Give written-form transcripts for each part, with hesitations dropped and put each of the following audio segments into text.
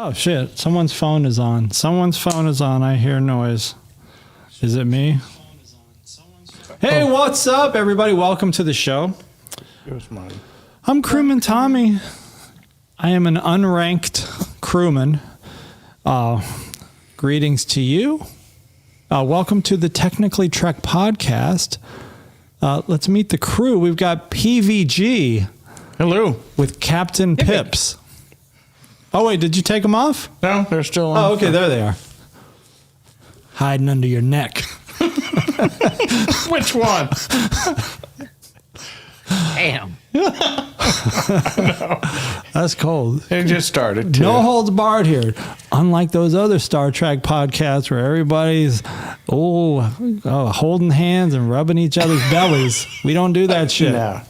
Oh, shit. Someone's phone is on. Someone's phone is on. I hear noise. Is it me? Hey, what's up, everybody? Welcome to the show. It was mine. I'm Crewman Tommy. I am an unranked crewman. Greetings to you. Welcome to the Technically Trek podcast. Let's meet the crew. We've got PVG. Hello. With Captain Pips. Oh, wait, did you take them off? No, they're still on. Oh, okay, there they are. Hiding under your neck. Which one? Damn. No. That's cold. It just started, too. No holds barred here. Unlike those other Star Trek podcasts where everybody's holding hands and rubbing each other's bellies. We don't do that shit. No.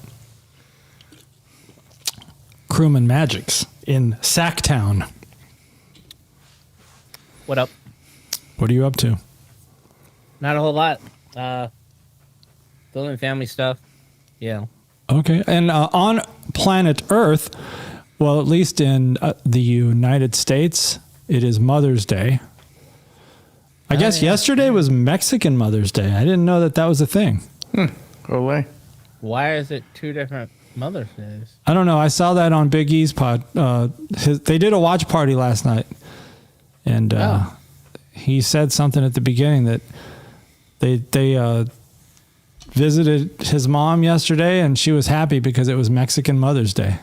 Crewman Mgyx in Sacktown. What up? What are you up to? Not a whole lot. Building family stuff. Yeah. Okay. And on planet Earth, well, at least in the United States, it is Mother's Day. I guess yesterday was Mexican Mother's Day. I didn't know that was a thing. Go away. Why is it two different Mother's Days? I don't know. I saw that on Big E's pod. They did a watch party last night. And he said something at the beginning that they visited his mom yesterday, and she was happy because it was Mexican Mother's Day.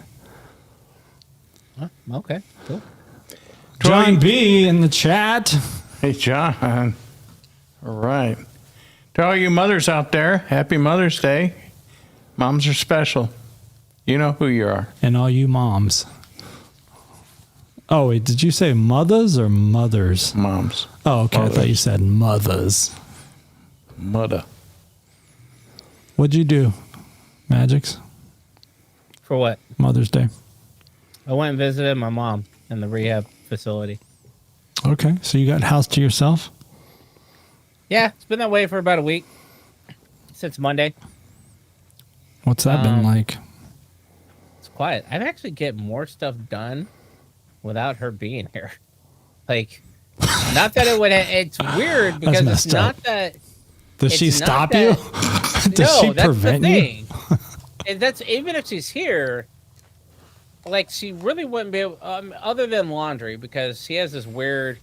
Oh, okay, cool. John B. in the chat. Hey, John. All right. To all you mothers out there, happy Mother's Day. Moms are special. You know who you are. And all you moms. Oh, wait, did you say mothers or mothers? Moms. Oh, okay. Mothers. I thought you said mothers. Mother. What'd you do, Mgyx? For what? Mother's Day. I went and visited my mom in the rehab facility. Okay, so you got house to yourself? Yeah, it's been that way for about a week. Since Monday. What's that been like? It's quiet. I've actually get more stuff done without her being here. Like, not that it would. It's weird because it's not that. Does she stop you? Does she prevent you? And that's even if she's here. Like, she really wouldn't be able, other than laundry, because she has this weird.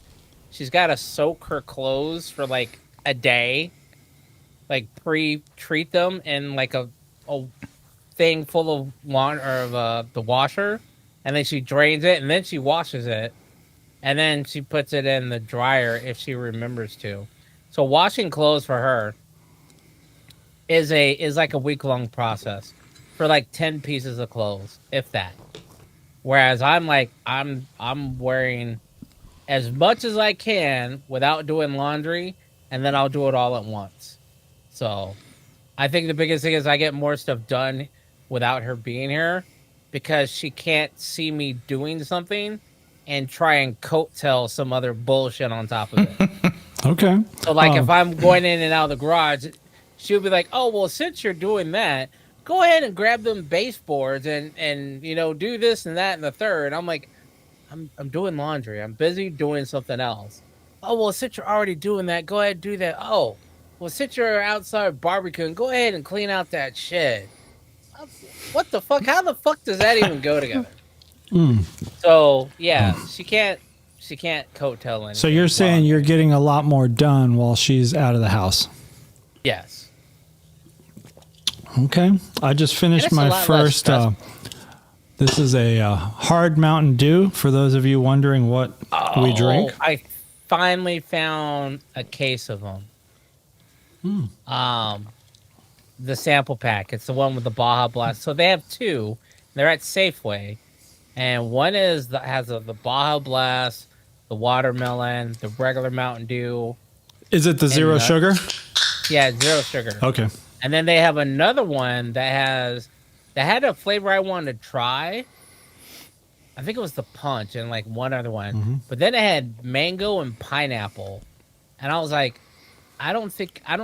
She's got to soak her clothes for like a day, like pre-treat them in like a thing full of the washer, and then she drains it, and then she washes it, and then she puts it in the dryer if she remembers to. So washing clothes for her is like a week-long process for like 10 pieces of clothes, if that. Whereas I'm wearing as much as I can without doing laundry, and then I'll do it all at once. So I think the biggest thing is I get more stuff done without her being here because she can't see me doing something and try and coattail some other bullshit on top of it. Okay. So, like, if I'm going in and out of the garage, she'll be like, oh, well, since you're doing that, go ahead and grab them baseboards and you know, do this and that and the third. I'm like, I'm doing laundry. I'm busy doing something else. Oh, well, since you're already doing that, go ahead and do that. Oh, well, since you're outside barbecuing, go ahead and clean out that shed. What the fuck? How the fuck does that even go together? So, yeah, she can't coattail anything. So you're saying you're getting a lot more done while she's out of the house? Yes. Okay. I just finished my first. This is a hard Mountain Dew, for those of you wondering what we drink. I finally found a case of them. The sample pack. It's the one with the Baja Blast. So they have two. They're at Safeway. And one has the Baja Blast, the watermelon, the regular Mountain Dew. Is it the zero sugar? Yeah, zero sugar. Okay. And then they have another one that had a flavor I wanted to try. I think it was the punch and like one other one. Mm-hmm. But then it had mango and pineapple. And I was like, I don't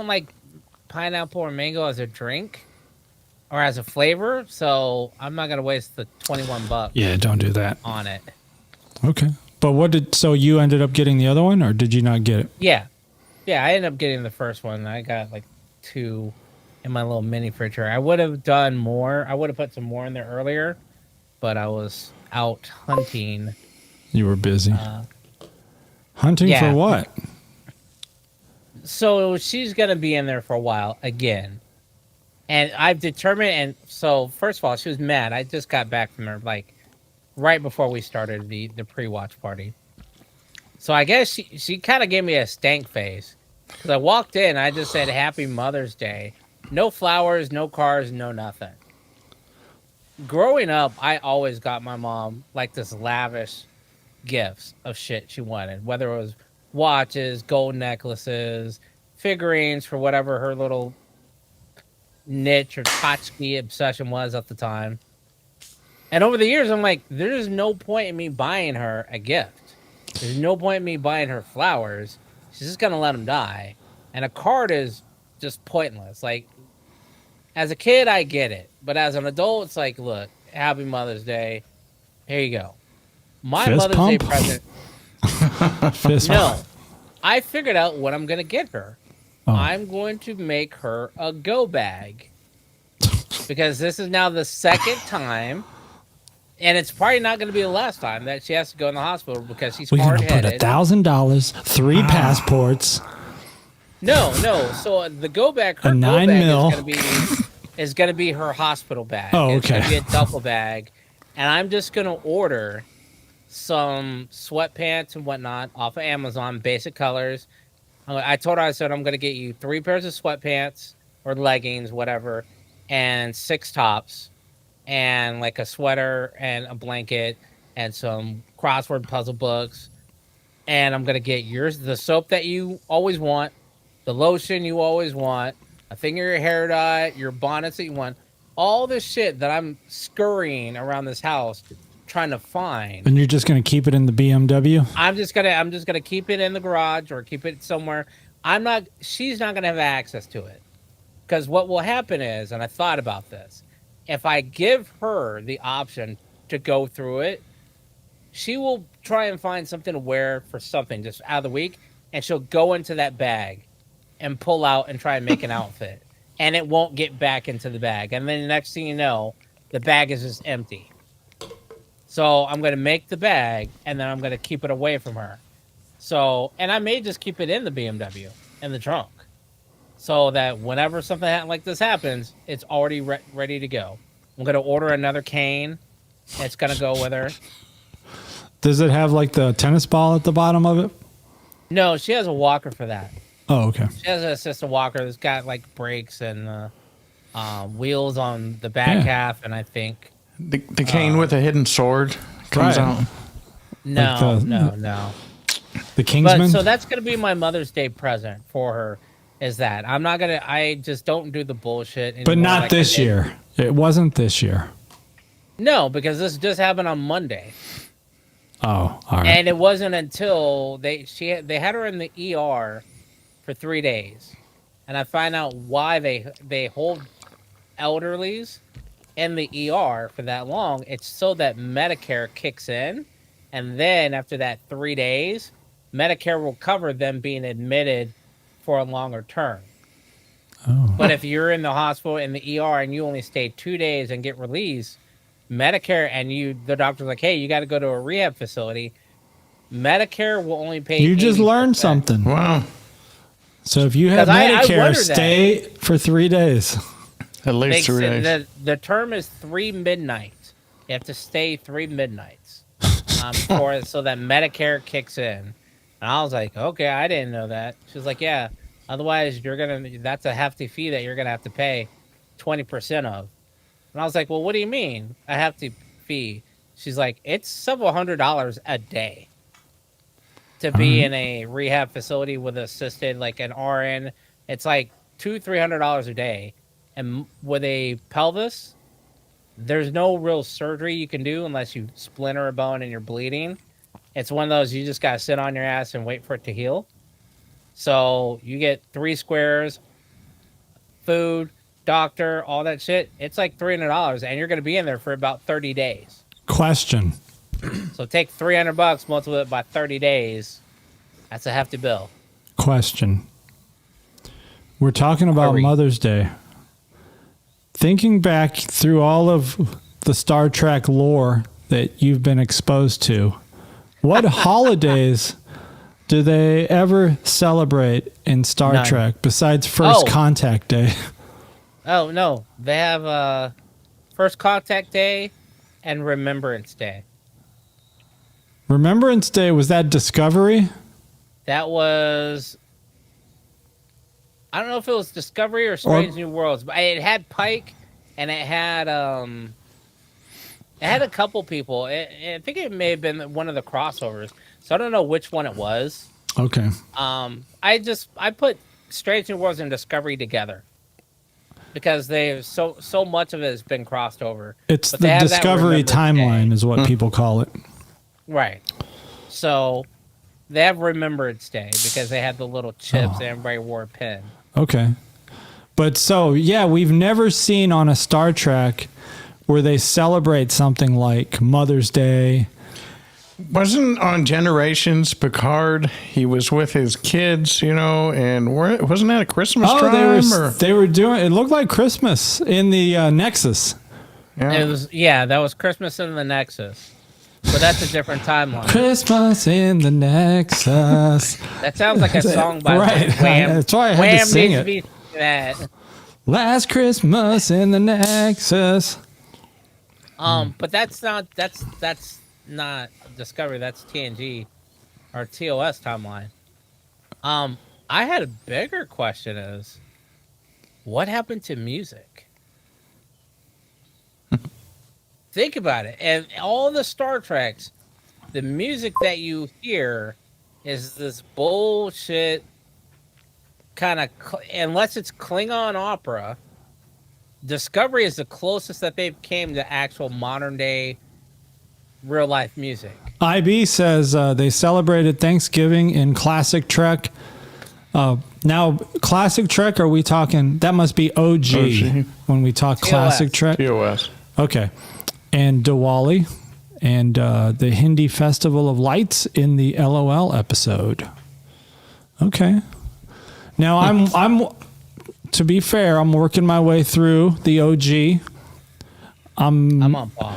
like pineapple or mango as a drink or as a flavor, so I'm not gonna waste the $21. Yeah, don't do that on it. Okay. But so you ended up getting the other one, or did you not get it? Yeah. Yeah, I ended up getting the first one. I got like 2 in my little mini refrigerator. I would have done more. I would have put some more in there earlier, but I was out hunting. You were busy. Hunting yeah. for what? So she's going to be in there for a while again. And I've determined, and so first of all, she was mad. I just got back from her like right before we started the pre-watch party. So I guess she kind of gave me a stank face. Because I walked in, I just said, Happy Mother's Day. No flowers, no cars, no nothing. Growing up, I always got my mom like this lavish gifts of shit she wanted. Whether it was watches, gold necklaces, figurines for whatever her little niche or tchotchke obsession was at the time. And over the years, I'm like, there's no point in me buying her a gift. There's no point in me buying her flowers. She's just going to let them die. And a card is just pointless. Like, as a kid, I get it. But as an adult, it's like, look, Happy Mother's Day. Here you go. My Fist Mother's pump? Day present. Fist No. pump. I figured out what I'm going to get her. Oh. I'm going to make her a go bag. Because this is now the second time. And it's probably not going to be the last time that she has to go in the hospital because she's We're gonna put hard-headed. $1,000, 3 passports. No. So the go bag, her A go 9 bag mil. is gonna be her hospital bag. Oh, It's gonna okay. be a duffel bag, and I'm just gonna order some sweatpants and whatnot off of Amazon, basic colors. I told her, I said, I'm gonna get you 3 pairs of sweatpants or leggings, whatever, and 6 tops, and like a sweater and a blanket and some crossword puzzle books. And I'm gonna get yours the soap that you always want, the lotion you always want, a thing of your hair dye, your bonnets that you want, all this shit that I'm scurrying around this house trying to find. And you're just going to keep it in the BMW? I'm just gonna keep it in the garage or keep it somewhere. She's not gonna have access to it. Because what will happen is, and I thought about this, if I give her the option to go through it, she will try and find something to wear for something just out of the week, and she'll go into that bag and pull out and try and make an outfit. And it won't get back into the bag. And then the next thing you know, the bag is just empty. So I'm going to make the bag, and then I'm going to keep it away from her. So, and I may just keep it in the BMW, in the trunk. So that whenever something like this happens, it's already ready to go. I'm going to order another cane. It's going to go with her. Does it have like the tennis ball at the bottom of it? No, she has a walker for that. Oh, okay. She has an assisted walker that's got like brakes and wheels on the back half, and I think The cane with a hidden sword comes Right. out. no. The Kingsman? But so that's gonna be my Mother's Day present for her. Is that I just don't do the bullshit anymore. But not like I this did. year. It wasn't this year. No, because this just happened on Monday. Oh, all right. And it wasn't until they had her in the ER for 3 days, and I find out why they hold elderlies in the ER for that long. It's so that Medicare kicks in, and then after that 3 days, Medicare will cover them being admitted for a longer term. Oh. But if you're in the hospital in the ER and you only stay 2 days and get released, Medicare and the doctor's like, hey, you got to go to a rehab facility. Medicare will only pay. You just 80%. learned something. Wow. So if you have 'Cause I Medicare, wondered that. stay for 3 days. At least 3 days. The term is 3 midnights. You have to stay 3 midnights so that Medicare kicks in. And I was like, okay, I didn't know that. She was like, yeah. Otherwise, that's a hefty fee that you're gonna have to pay 20% of. And I was like, well, what do you mean a hefty fee? She's like, it's several $100s a day to be in a rehab facility with assisted, like an RN. It's like $200-300 a day. And with a pelvis, there's no real surgery you can do unless you splinter a bone and you're bleeding. It's one of those you just gotta sit on your ass and wait for it to heal. So you get 3 squares, food, doctor, all that shit. It's like $300, and you're gonna be in there for about 30 days. Question. So take $300, multiply it by 30 days. That's a hefty bill. Question. We're talking about Hurry. Mother's Day. Thinking back through all of the Star Trek lore that you've been exposed to, what holidays do they ever celebrate in Star None. Trek besides First Oh. Contact Day? Oh, no. They have First Contact Day and Remembrance Day. Remembrance Day, was that Discovery? That was... I don't know if it was Discovery or Strange New Worlds, but it had Pike, and it had a couple people. I think it may have been one of the crossovers, so I don't know which one it was. Okay. I put Strange New Worlds and Discovery together because they so much of it has been crossed over. It's But the they have that Discovery Remembrance timeline Day. is what people call it. Right. So they have Remembrance Day because they had the little chips and everybody wore a pin. Okay. But so, yeah, we've never seen on a Star Trek where they celebrate something like Mother's Day. Wasn't on Generations Picard? He was with his kids, and wasn't that a Christmas time? They were doing, it looked like Christmas in the Nexus. That was Christmas in the Nexus. But that's a different timeline. Christmas in the Nexus. That sounds like a song by Right. Wham. That's why I had to Wham sing needs it. to be that. Last Christmas in the Nexus. But that's not Discovery. That's TNG or TOS timeline. I had a bigger question: is what happened to music? Think about it. And all the Star Treks, the music that you hear is this bullshit kind of, unless it's Klingon opera. Discovery is the closest that they've came to actual modern day real life music. IB says they celebrated Thanksgiving in Classic Trek. Now, Classic Trek, are we talking, that must be OG. When we talk TOS. Classic Trek? TOS. Okay. And Diwali and the Hindi Festival of Lights in the LOL episode. Okay. Now I'm to be fair, I'm working my way through the OG. I'm on pause.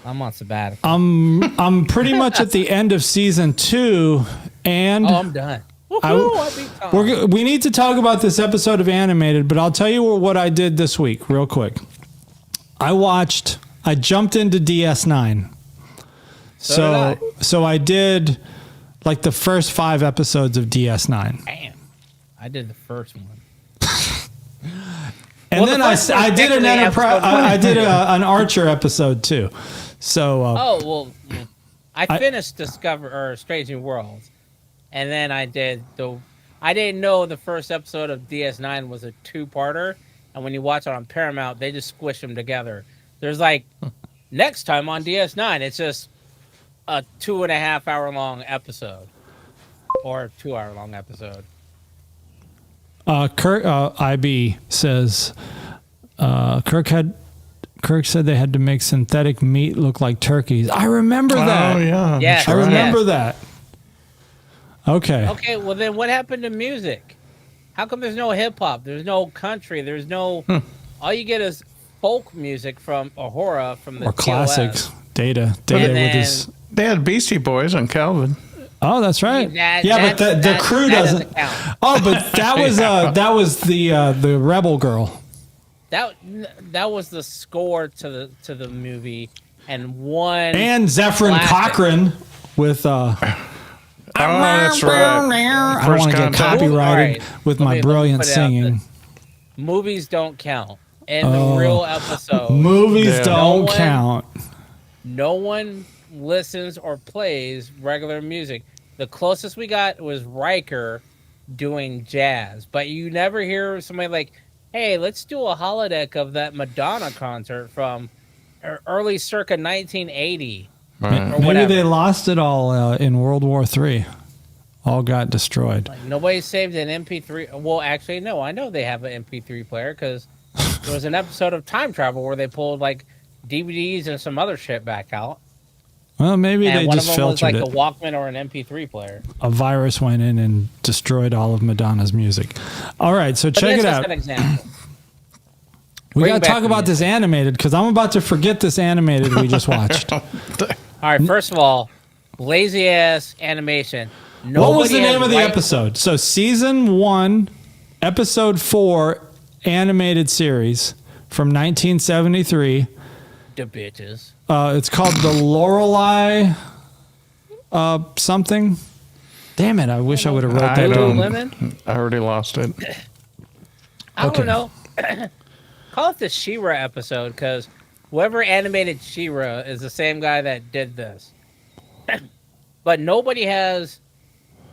I'm on sabbatical. I'm pretty much at the end of season 2, and I'm done. Woohoo, I beat Tom. we need to talk about this episode of Animated, but I'll tell you what I did this week real quick. I jumped into DS9. So I did like the first 5 episodes of DS9. Damn. I did the first one. And Well, then the first I one's did an technically Enterprise. episode 1. I did an Archer episode too. So I finished Strange New Worlds, and then I didn't know the first episode of DS9 was a 2-parter, and when you watch it on Paramount, they just squish them together. There's like next time on DS9, it's just a 2.5 hour long episode, or 2 hour long episode. IB says Kirk said they had to make synthetic meat look like turkeys. I remember that. Oh, yeah. Yes. I that's right. remember that. Okay. Okay, well then what happened to music? How come there's no hip hop? There's no country. There's no. All you get is folk music from Ahura from the Or TOS. classics. Data And with then- his. They had Beastie Boys on Calvin. Oh, that's right. But the crew that doesn't. count. Oh, but that was the Rebel Girl. That was the score to the movie, and one And Zephyrin classic. Cochran with. Oh, that's right. I don't want to get Contact. copyrighted Alright. with Let my me brilliant put it out singing. Movies don't count. In the real episode, Movies Yeah. don't No one- count. no one listens or plays regular music. The closest we got was Riker doing jazz, but you never hear somebody like, hey, let's do a holodeck of that Madonna concert from early circa 1980 or Maybe whatever. they lost it all in World War III. All got destroyed. Like, nobody saved an MP3. Well, actually, no, I know they have an MP3 player because there was an episode of Time Travel where they pulled like DVDs and some other shit back out. Well, maybe And they one just of them was filtered like it. a Walkman or an MP3 player. A virus went in and destroyed all of Madonna's music. All right, so But check that's it just out. an example. We Bring got to back talk the about this animated because I'm about to forget this animated we just watched. All right, first of all, lazy ass animation. What was the Nobody name had of the white- episode? So season 1, episode 4, animated series from 1973. The bitches. It's called the Lorelei something. Damn it! I wish I would have wrote I that don't- down. Lemon? I already lost it. I Okay. don't know. Call it the She-Ra episode because whoever animated She-Ra is the same guy that did this. But nobody has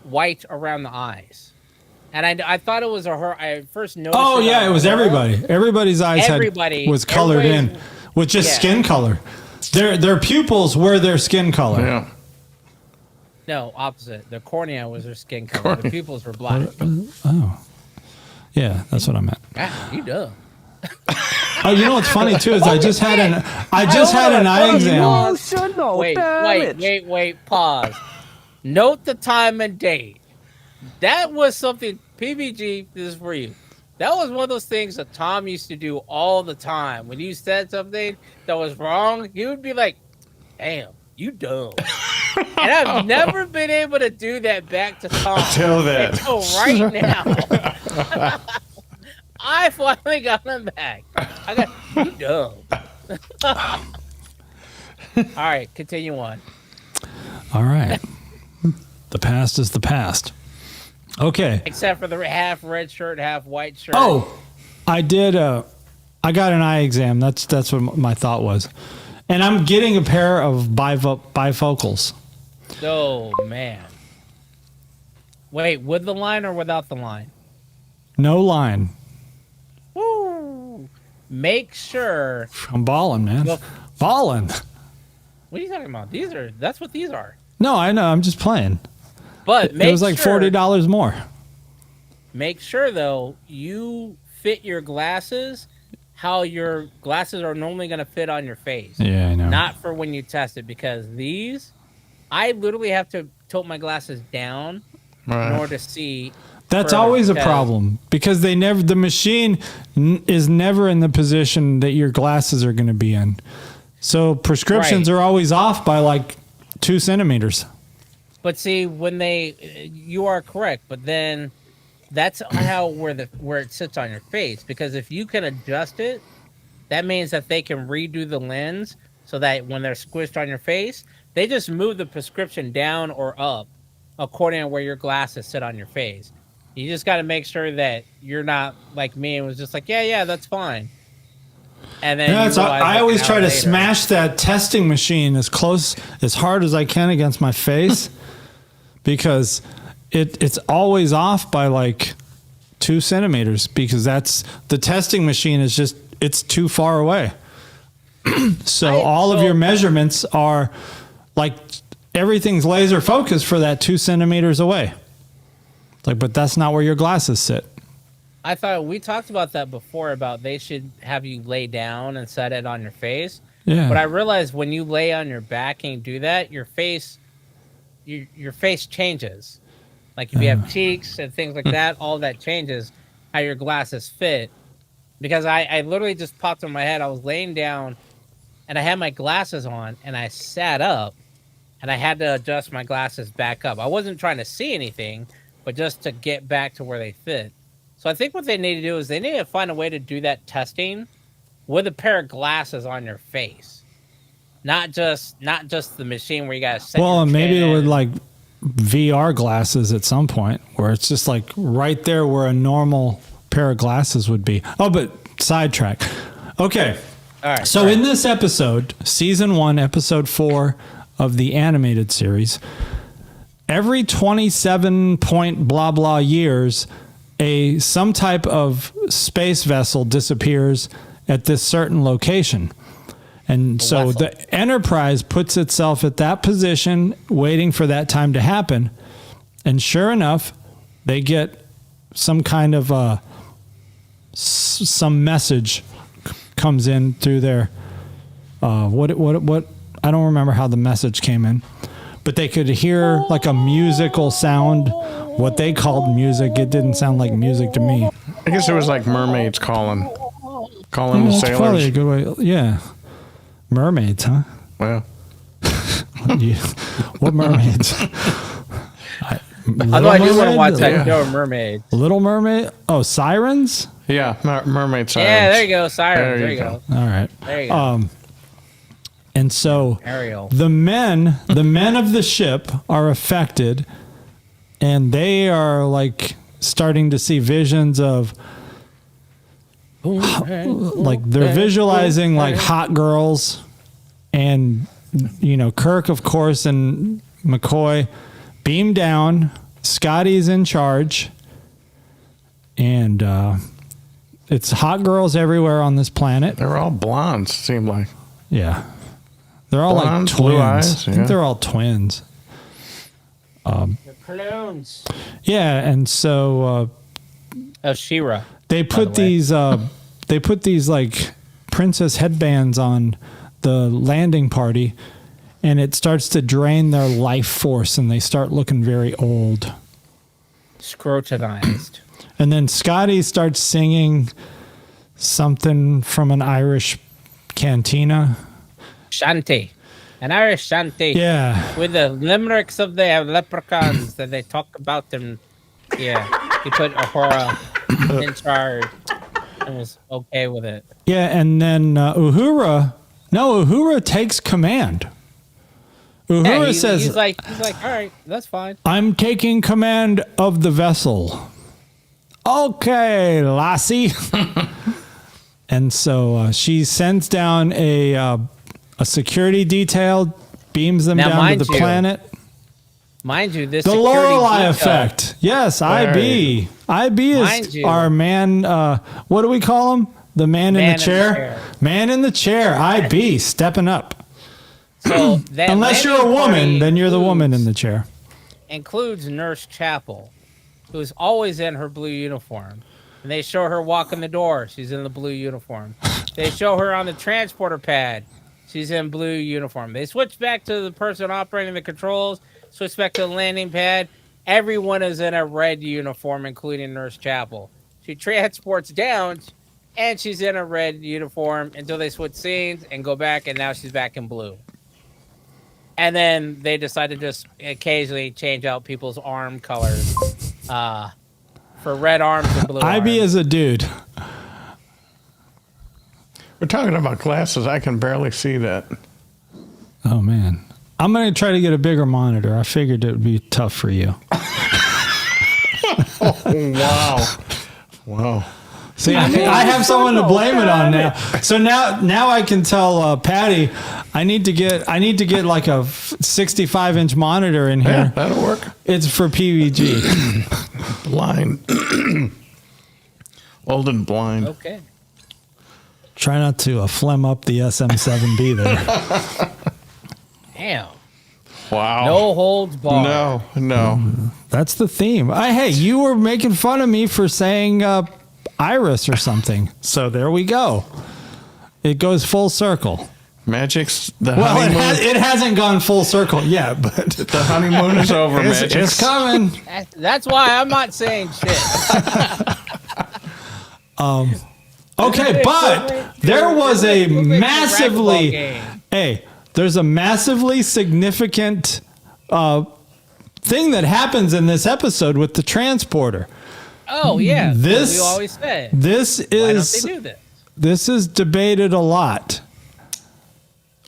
white around the eyes. And I thought it was her. I first noticed. Oh yeah, it was on her. everybody. Everybody's eyes was colored in everybody's- with just yeah. skin color. Their pupils were their skin color. Yeah. No, opposite. The cornea was her skin color. The pupils were black. Oh, yeah, that's what I meant. Ah, you dumb. Oh, you know what's funny too is I just had an eye exam. should know. Wait. Pause. Note the time and date. That was something, PBG, this is for you. That was one of those things that Tom used to do all the time. When you said something that was wrong, he would be like, damn, you dumb. And I've never been able to do that back to Tom. Until then. Until right now. I finally got him back. I got, you dumb. All right, continue on. All right, the past is the past. Okay. Except for the half red shirt, half white shirt. Oh, I did. I got an eye exam. That's what my thought was, and I'm getting a pair of bifocals. Oh, man. Wait, with the line or without the line? No line. Woo! Make sure. I'm balling, man. Well- Balling. What are you talking about? That's what these are. No, I know. I'm just playing. But make It was like sure, $40 more. Make sure, though, you fit your glasses how your glasses are normally going to fit on your face. Yeah, I know. Not for when you test it, because these, I literally have to tilt my glasses down in Right. order to see. That's further, always a because- problem because the machine is never in the position that your glasses are going to be in. So prescriptions Right. are always off by like 2 centimeters. But see, when you are correct, but then that's how where it sits on your face. Because if you can adjust it, that means that they can redo the lens so that when they're squished on your face, they just move the prescription down or up according to where your glasses sit on your face. You just got to make sure that you're not like me and was just like, yeah, that's fine. And then Yeah, you realize I like always an try hour to later- smash that testing machine as hard as I can against my face because it's always off by like 2 centimeters because the testing machine is it's too far away. So all of your measurements are like everything's laser focused for that 2 centimeters away. Like, but that's not where your glasses sit. I thought we talked about that before about they should have you lay down and set it on your face. Yeah. But I realized when you lay on your back and you do that, your face changes. Like if you have cheeks and things like that, all that changes how your glasses fit. Because I literally just popped in my head. I was laying down and I had my glasses on and I sat up and I had to adjust my glasses back up. I wasn't trying to see anything, but just to get back to where they fit. So I think what they need to do is they need to find a way to do that testing with a pair of glasses on your face. Not just the machine where you got to set Well, your and maybe chin it would in. like VR glasses at some point where it's just like right there where a normal pair of glasses would be. Oh, but sidetrack. Okay. All right. So in this episode, season 1, episode 4 of the animated series, every 27 point blah blah years, some type of space vessel disappears at this certain location. And so vessel. the Enterprise puts itself at that position, waiting for that time to happen. And sure enough, they get some kind of some message comes in through their what I don't remember how the message came in, but they could hear like a musical sound, what they called music. It didn't sound like music to me. I guess it was like mermaids calling the That's sailors. probably a good way. Yeah. Mermaids, huh? Well, What mermaids? Although I do want to watch that Yeah. show, Mermaid. Little Mermaid? Oh, sirens? yeah, mermaid sirens. Yeah, there you go, Siren. There you you go. All right. There you go. And so Ariel. the men of the ship are affected, and they are like starting to see visions of like they're visualizing like hot girls, and Kirk, of course, and McCoy beam down. Scotty's in charge, and it's hot girls everywhere on this planet. They're all blondes, seem like. Yeah, they're all Blondes, like twins. blue eyes, I think yeah. they're all twins. The clones. Yeah, and so Oh, She-Ra. they put these like princess headbands on the landing party, and it starts to drain their life force, and they start looking very old. Scrutinized. And then Scotty starts singing something from an Irish cantina. Shanty. An Irish shanty. Yeah. With the limericks of the leprechauns that they talk about them. Yeah. He put Ahura in charge and was okay with it. Yeah, and then Uhura takes command. Uhura Yeah, says, he's like, all right, that's fine. I'm taking command of the vessel. Okay, lassie. And so she sends down a security detail, beams them Now, down to mind the you, planet. Mind you, this The security Lorelei detail- effect. Yes, IB. IB Mind is you. our man. What do we call him? The man in the chair. Man in the chair. IB stepping up. So that Unless you're a landing woman, party then you're the woman in includes- the chair. Includes Nurse Chapel, who's always in her blue uniform. And they show her walking the door. She's in the blue uniform. They show her on the transporter pad. She's in blue uniform. They switch back to the person operating the controls. Switch back to the landing pad. Everyone is in a red uniform, including Nurse Chapel. She transports down, and she's in a red uniform until they switch scenes and go back, and now she's back in blue. And then they decide to just occasionally change out people's arm colors for red arms and blue IB arms. is a dude. We're talking about glasses. I can barely see that. Oh, man. I'm going to try to get a bigger monitor. I figured it would be tough for you. Wow. Wow. See, I have someone to blame it on now. So now I can tell Patty, I need to get like a 65-inch monitor in Yeah, here. that'll work. It's for PVG. Blind. Old and blind. Okay. Try not to phlegm up the SM7B there. Damn. Wow. No holds barred. No. That's the theme. Hey, you were making fun of me for saying Iris or something. So there we go. It goes full circle. Magic's the Well, honeymoon. it hasn't gone full circle yet, but The honeymoon is over, Magic. it's coming. That's why I'm not saying shit. Okay, but there was a massively game. there's a massively significant thing that happens in this episode with the transporter. Oh yeah, This- we always say. This Why don't is they do this? this is debated a lot,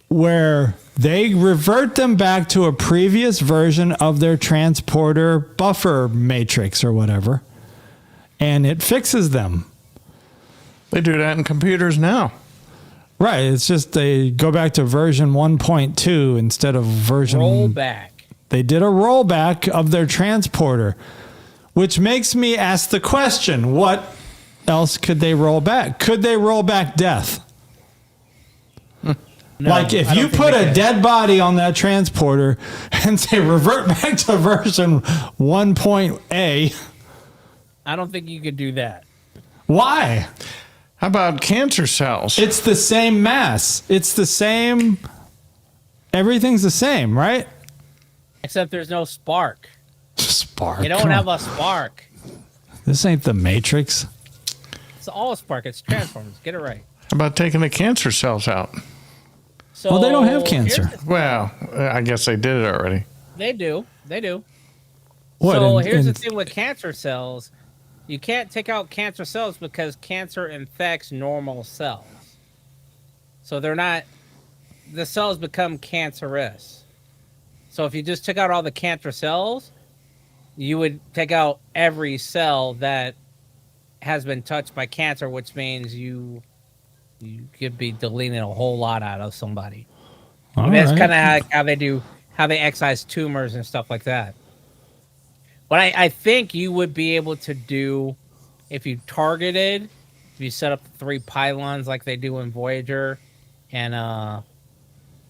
where they revert them back to a previous version of their transporter buffer matrix or whatever, and it fixes them. They do that in computers now. Right. It's just they go back to version 1.2 instead of version. Roll back. They did a rollback of their transporter, which makes me ask the question: what else could they roll back? Could they roll back death? No, Like if I you don't think put they a can. dead body on that transporter and say revert back to version 1.A, I don't think you could do that. why? How about cancer cells? It's the same mass. It's the same everything's the same, right? Except there's no spark. Spark. You don't have a spark. This ain't the Matrix. It's all spark. It's Transformers. Get it right. How about taking the cancer cells out? So Well, they don't have cancer. Well, I guess they did it already. They do. They do. What, So in- here's in- the thing with cancer cells. You can't take out cancer cells because cancer infects normal cells. So they're not, the cells become cancerous. So if you just took out all the cancer cells, you would take out every cell that has been touched by cancer, which means you could be deleting a whole lot out of somebody. All That's right. kind of how they excise tumors and stuff like that. But I think you would be able to do, if you targeted, if you set up 3 pylons like they do in Voyager, and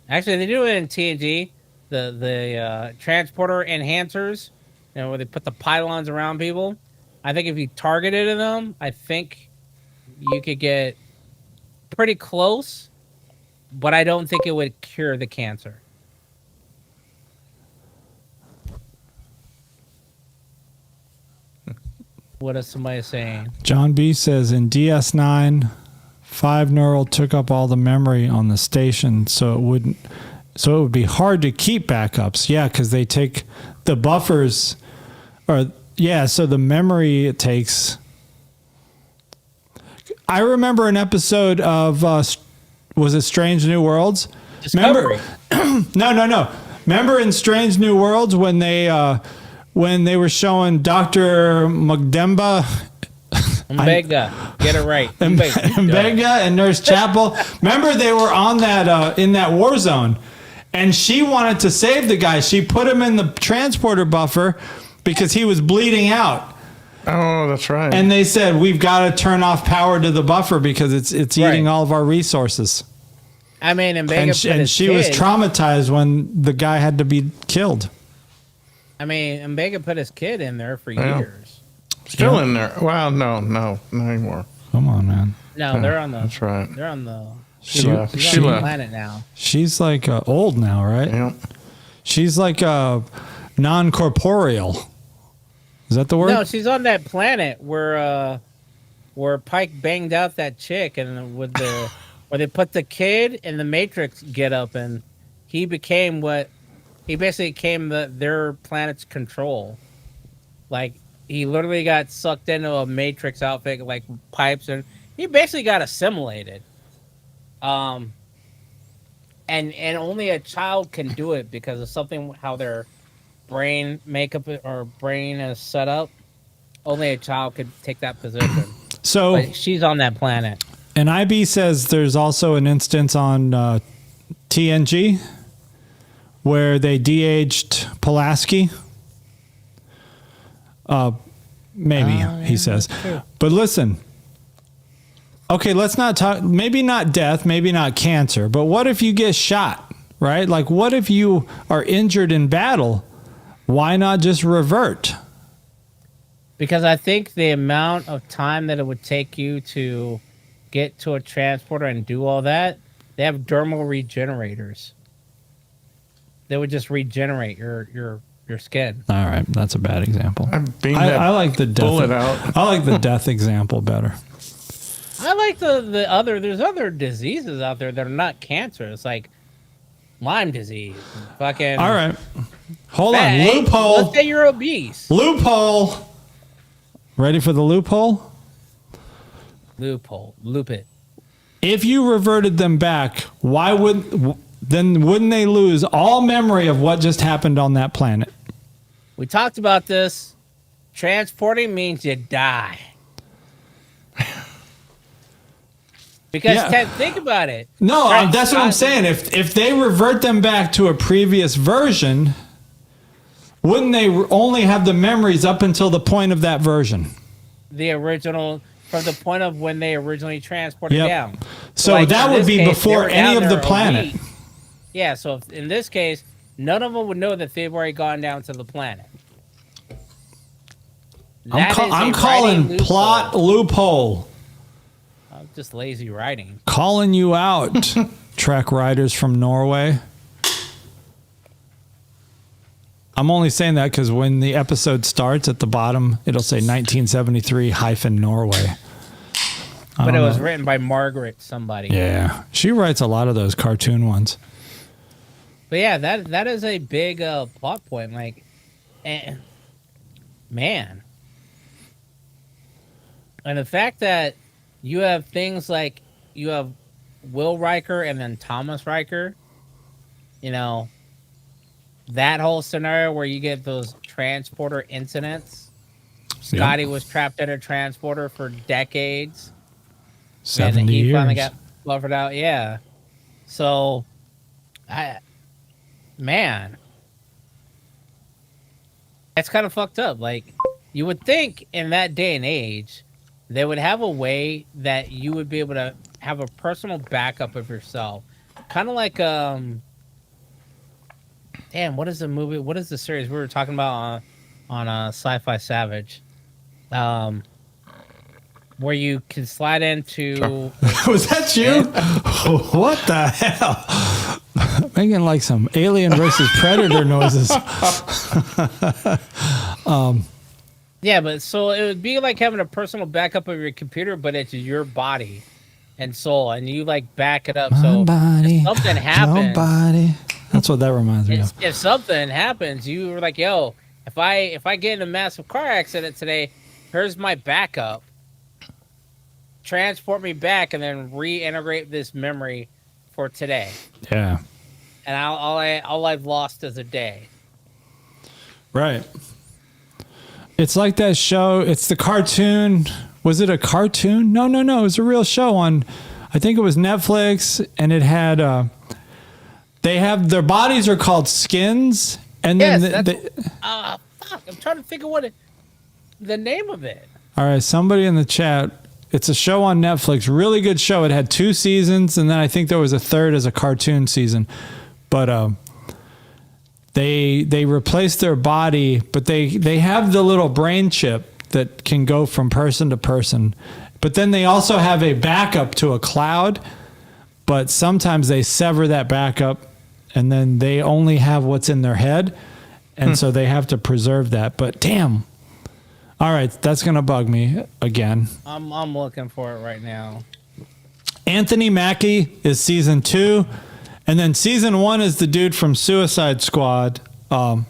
actually they do it in TNG, the transporter enhancers, where they put the pylons around people. I think if you targeted them, I think you could get pretty close, but I don't think it would cure the cancer. What is somebody saying? John B says in DS9, 5 Neural took up all the memory on the station, so it would be hard to keep backups. Yeah, because they take the buffers, so the memory it takes. I remember an episode of was it Strange New Worlds? Discovery. No. Remember in Strange New Worlds when they were showing Dr. Mgyx, Mbega. Get it right. Mbega and Nurse Chapel. Remember they were on that in that war zone, and she wanted to save the guy. She put him in the transporter buffer because he was bleeding out. Oh, that's right. And they said we've got to turn off power to the buffer because it's eating all of our resources. I mean, Mbega And she was traumatized when the guy had to be killed. I mean, Mbega put his kid in there for years. Still in there. Well, no, not anymore. Come on, man. No, they're on the. That's right. They're on the. She left. She's She on the left. planet now. She's like old now, right? Yeah. She's like non-corporeal. Is that the word? No, she's on that planet where Pike banged out that chick, and with the where they put the kid in the Matrix get up, and he became he basically became their planet's control. Like he literally got sucked into a Matrix outfit, like pipes, and he basically got assimilated. And only a child can do it because of something how their brain makeup or brain is set up. Only a child could take that position. So But she's on that planet. and IB says there's also an instance on TNG where they de-aged Pulaski. Maybe, he says. But listen, okay, let's not talk, maybe not death, maybe not cancer, but what if you get shot, right? Like, what if you are injured in battle? Why not just revert? Because I think the amount of time that it would take you to get to a transporter and do all that, they have dermal regenerators. They would just regenerate your skin. All right, that's a bad example. I like the death. bullet out. I like the death example better. I like the other. There's other diseases out there that are not cancer. It's like Lyme disease. Fucking. All right, hold on. Hey, Loophole. Let's say you're obese. Loophole. Ready for the loophole? Loophole. Loop it. If you reverted them back, wouldn't they lose all memory of what just happened on that planet? We talked about this. Transporting means you die. Because Yeah. think about it. No, that's what I'm saying. If they revert them back to a previous version, wouldn't they only have the memories up until the point of that version? The original, from the point of when they originally transported Yep. down. So Like, that in would this be case, before they were any down of the there a planet. week. Yeah, so in this case, none of them would know that they've already gone down to the planet. That is a I'm writing calling loophole. plot loophole. Just lazy writing. Calling you out, Trek writers from Norway. I'm only saying that because when the episode starts at the bottom, it'll say 1973-Norway. But it was written by Margaret somebody. Yeah. She writes a lot of those cartoon ones. But yeah, that is a big plot point. Like, man. And the fact that you have things like you have Will Riker and then Thomas Riker, you know, that whole scenario where you get those transporter incidents. Scotty was trapped in a transporter for decades. 70 and he years. finally got buffered out. Yeah. So, man, that's kind of fucked up. Like, you would think in that day and age, they would have a way that you would be able to have a personal backup of yourself. Kind of like, damn, what is the movie? What is the series we were talking about on Sci-Fi Savage? Where you can slide into... Was that you? What the hell? Making like some Alien versus Predator noises. Yeah, but so it would be like having a personal backup of your computer, but it's your body and soul, and you like back it up. So body, if something happens, body. That's what that reminds me of. If something happens, you were like, "Yo, if I get in a massive car accident today, here's my backup. Transport me back, and then reintegrate this memory for today." Yeah. And all I've lost is a day. Right. It's like that show. It's the cartoon. Was it a cartoon? No. It was a real show on, I think it was Netflix, and it had, they have, their bodies are called skins. And then, fuck, I'm trying to think of the name of it. All right. Somebody in the chat. It's a show on Netflix. Really good show. It had 2 seasons. And then I think there was a third as a cartoon season, but, They replace their body, but they have the little brain chip that can go from person to person. But then they also have a backup to a cloud, but sometimes they sever that backup and then they only have what's in their head. And so they have to preserve that. But damn. All right, that's going to bug me again. I'm looking for it right now. Anthony Mackie is season 2. And then season 1 is the dude from Suicide Squad. But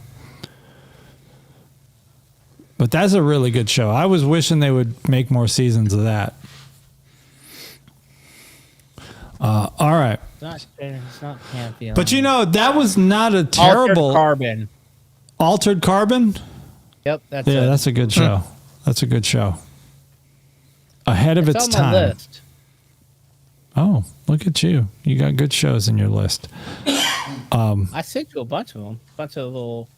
that's a really good show. I was wishing they would make more seasons of that. All right. It's not Pantheon. But you know, that was not a terrible... Altered Carbon? Yep, that's it. Yeah, that's a good show. That's a good show. Ahead of its time. On my list. Oh, look at you. You got good shows in your list. I sent you a bunch of them. A bunch of little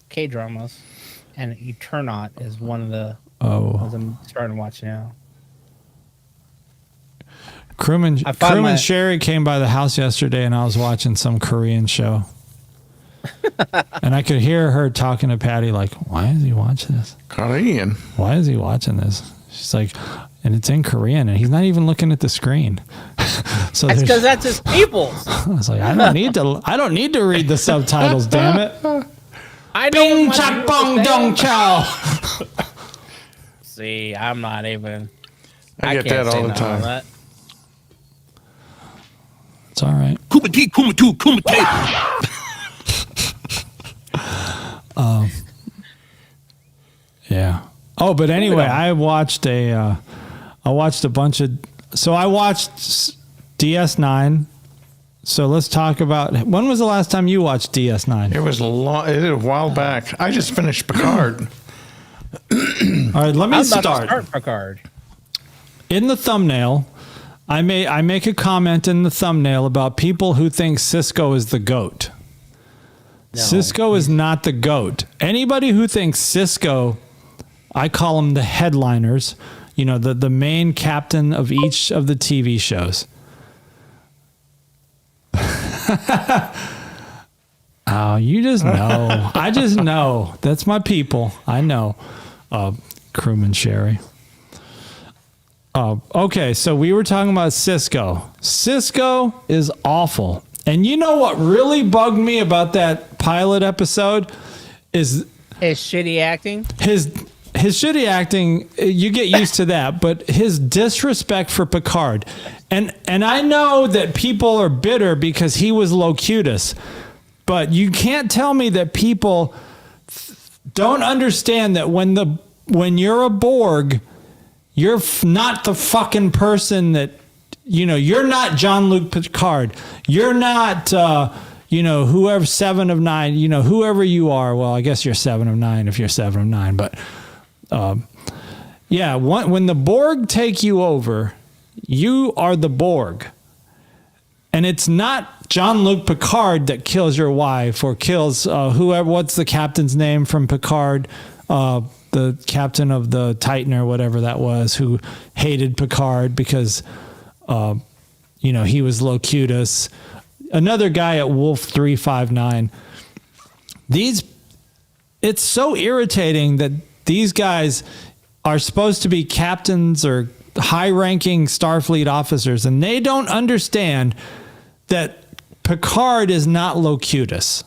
K-dramas. And Eternaut is one of the ones I'm starting to watch now. Crewman Sherry came by the house yesterday and I was watching some Korean show. And I could hear her talking to Patty like, why is he watching this? Korean. Why is he watching this? She's like, and it's in Korean and he's not even looking at the screen. So that's because that's his people's. I was like, I don't need to read the subtitles, damn it. I know. Bing chak bong dong chow. See, I'm not even. I get that all the time. It's all right. Kumati, kumatu, kumate. Yeah. Oh, but anyway, I watched a bunch of. So I watched DS9. So let's talk about, when was the last time you watched DS9? It was a while back. I just finished Picard. All right, let me start. Picard. In the thumbnail, I make a comment in the thumbnail about people who think Sisko is the GOAT. No. Sisko is not the GOAT. Anybody who thinks Sisko, I call them the headliners, you know, the main captain of each of the TV shows. Oh, you just know. I just know. That's my people. I know. Crewman Sherry. Okay, so we were talking about Sisko. Sisko is awful. And you know what really bugged me about that pilot episode is His shitty acting. his shitty acting. You get used to that, but his disrespect for Picard, and I know that people are bitter because he was Locutus, but you can't tell me that people don't understand that when you're a Borg, you're not the fucking person that, you're not Jean-Luc Picard. You're not, whoever 7 of 9, whoever you are. Well, I guess you're 7 of 9 if you're 7 of 9. But when the Borg take you over, you are the Borg. And it's not Jean-Luc Picard that kills your wife or kills whoever. What's the captain's name from Picard? The captain of the Titan or whatever that was, who hated Picard because, he was Locutus. Another guy at Wolf 359. It's so irritating that these guys are supposed to be captains or high-ranking Starfleet officers, and they don't understand that Picard is not Locutus.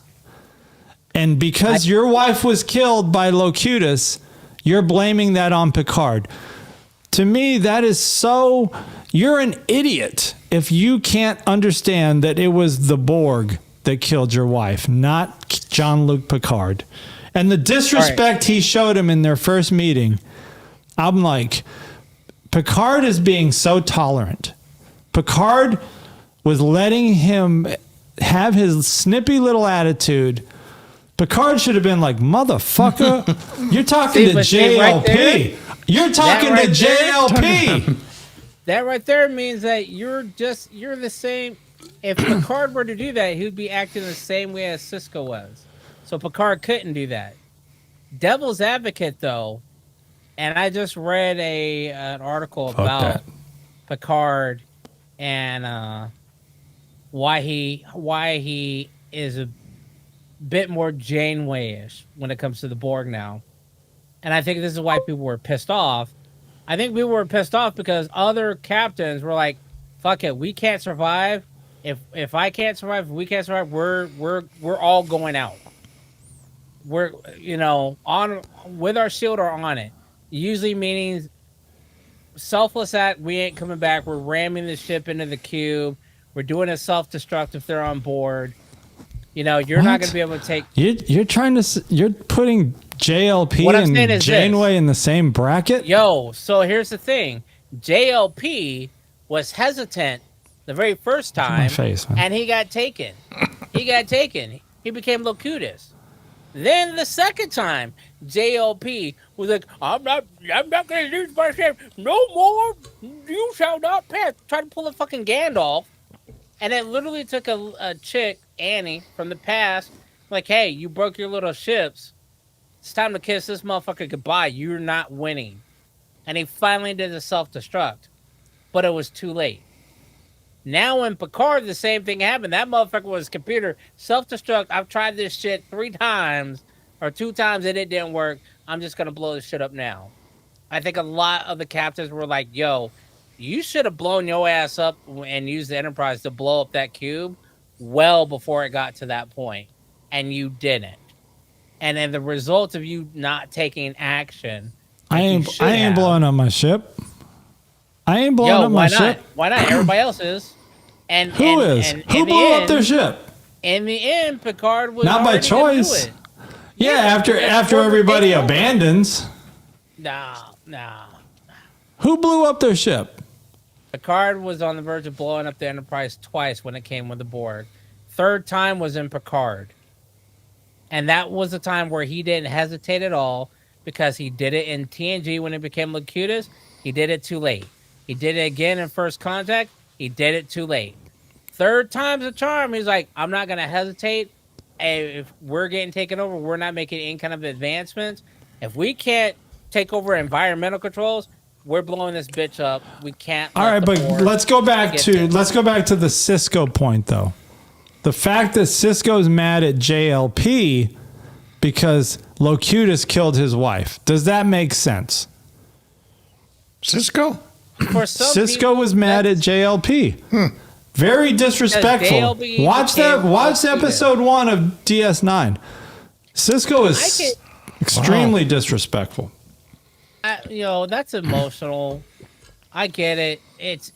And because your wife was killed by Locutus, you're blaming that on Picard. To me, that is so... You're an idiot if you can't understand that it was the Borg that killed your wife, not Jean-Luc Picard. And the disrespect he showed him in their first meeting, I'm like, Picard is being so tolerant. Picard was letting him have his snippy little attitude. Picard should have been like, motherfucker, you're talking to JLP. You're talking to JLP. That right there means that you're the same. If Picard were to do that, he would be acting the same way as Sisko was. So Picard couldn't do that. Devil's advocate, though, and I just read an article about Picard and why he is a bit more Janeway-ish when it comes to the Borg now. And I think this is why people were pissed off. I think people were pissed off because other captains were like, fuck it, we can't survive. If I can't survive, if we can't survive, we're all going out. We're on with our shield or on it. Usually meaning selfless act, we ain't coming back. We're ramming the ship into the cube. We're doing a self-destruct if they're on board. You're not going to be able to take... You're putting JLP and Janeway in the same bracket? Yo, so here's the thing. JLP was hesitant the very first time, and he got taken. He became Locutus. Then the second time, JLP was like, I'm not going to lose my ship no more. You shall not pass. Tried to pull a fucking Gandalf. And it literally took a chick, Annie, from the past, like, hey, you broke your little ships. It's time to kiss this motherfucker goodbye. You're not winning. And he finally did the self-destruct. But it was too late. Now in Picard, the same thing happened. That motherfucker was computer self-destruct. I've tried this shit 3 times or 2 times and it didn't work. I'm just going to blow this shit up now. I think a lot of the captains were like, yo, you should have blown your ass up and used the Enterprise to blow up that cube well before it got to that point. And you didn't. And then the result of you not taking action. I ain't blowing up my ship. I ain't blowing up my ship. Why not? Everybody else is. And who is? Who blew up their ship? In the end, Picard was not by choice. Yeah, after everybody abandons. No. Who blew up their ship? Picard was on the verge of blowing up the Enterprise twice when it came with the Borg. Third time was in Picard. And that was a time where he didn't hesitate at all because he did it in TNG when it became Locutus. He did it too late. He did it again in First Contact. He did it too late. Third time's a charm. He's like, I'm not going to hesitate. If we're getting taken over, we're not making any kind of advancements. If we can't take over environmental controls, we're blowing this bitch up. We can't. All right, but let's go back to the Sisko point, though. The fact that Sisko's mad at JLP because Locutus killed his wife. Does that make sense? Sisko? Sisko was mad at JLP. Very disrespectful. Watch episode 1 of DS9. Cisco is extremely disrespectful. That's emotional. I get it. It's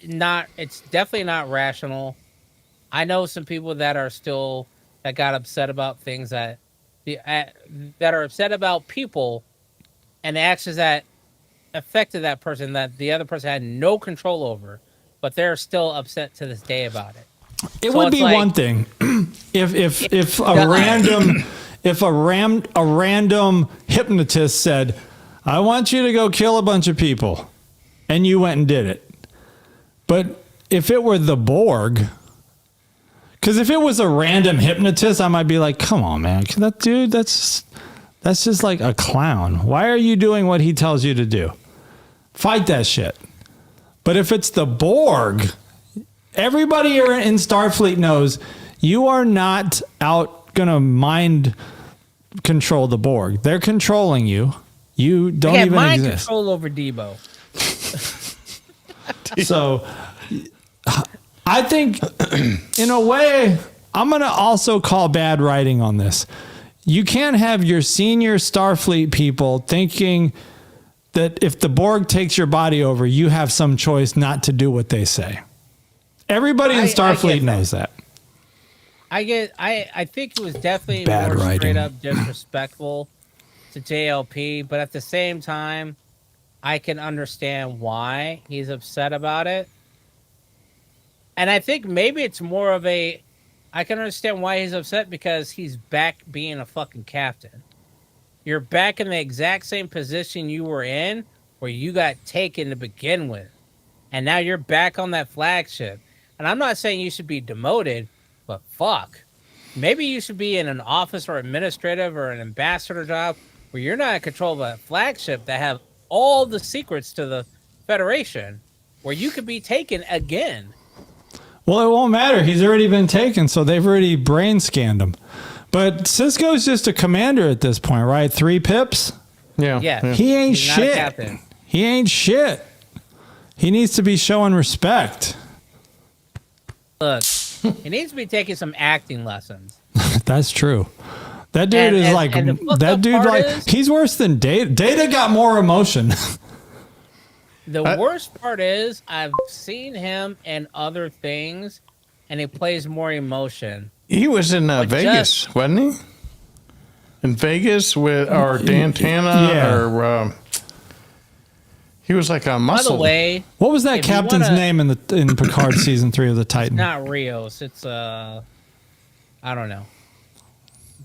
definitely not rational. I know some people that got upset about things that are upset about people and the actions that affected that person that the other person had no control over, but they're still upset to this day about it. It would be one thing if a random hypnotist said, "I want you to go kill a bunch of people," and you went and did it. But if it were the Borg, because if it was a random hypnotist, I might be like, "Come on, man, that dude, that's just like a clown. Why are you doing what he tells you to do? Fight that shit." But if it's the Borg, everybody in Starfleet knows you are not out gonna mind control the Borg. They're controlling you. You don't even mind exist. Control over Debo. So I think in a way, I'm going to also call bad writing on this. You can't have your senior Starfleet people thinking that if the Borg takes your body over, you have some choice not to do what they say. Everybody in Starfleet knows that. I think it was definitely Bad more writing. straight up disrespectful to JLP, but at the same time, I can understand why he's upset about it. And I think maybe it's more of I can understand why he's upset because he's back being a fucking captain. You're back in the exact same position you were in where you got taken to begin with. And now you're back on that flagship. And I'm not saying you should be demoted, but fuck. Maybe you should be in an office or administrative or an ambassador job where you're not in control of a flagship that have all the secrets to the Federation where you could be taken again. Well, it won't matter. He's already been taken, so they've already brain scanned him. But Sisko's just a commander at this point, right? 3 pips? Yeah. He ain't He's not a shit. captain. He ain't shit. He needs to be showing respect. Look, he needs to be taking some acting lessons. That's true. That dude is like, that dude like, he's worse than Data. Data got more emotion. The worst part is I've seen him in other things, and he plays more emotion. He was in Vegas, wasn't he? In Vegas with or Dantana, or he was like a muscle. By the way, what was that captain's name in Picard season 3 of the Titan? Not Rios. It's I don't know.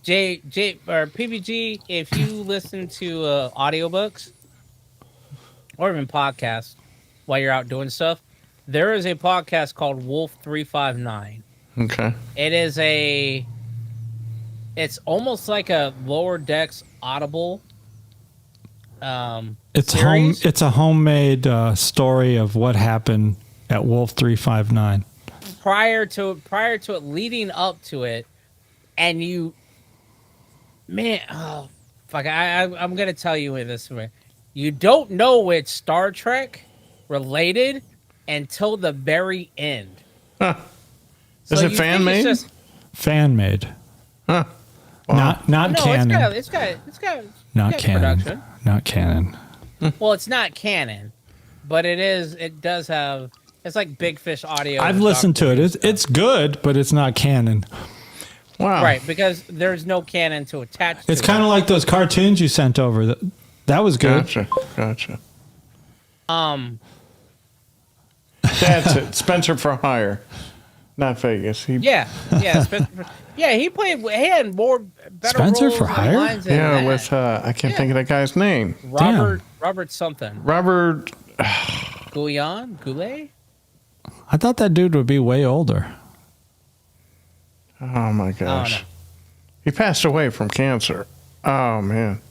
J or PVG. If you listen to audiobooks or even podcasts while you're out doing stuff, there is a podcast called Wolf 359. Okay. It's almost like a Lower Decks Audible. Series. It's a homemade story of what happened at Wolf 359. Prior to it, leading up to it, and I'm gonna tell you in this way. You don't know it's Star Trek related until the very end. Huh. Is it fan made? Fan made. Huh. Wow. Not canon. It's got not canon. production. Not canon. Well, it's not canon, but it does have. It's like Big Fish audio. I've listened to it. It's good, but it's not canon. Wow. Right, because there's no canon to attach to. It's kind of like those cartoons you sent over. That was good. Gotcha. That's it. Spencer for Hire. Not Vegas. Yeah. He played. He had better Spencer roles for and Hire? lines than Yeah, that. with I can't think of that guy's name. Robert something. Robert Goulet? I thought that dude would be way older. Oh my gosh. He passed away from cancer. Oh man.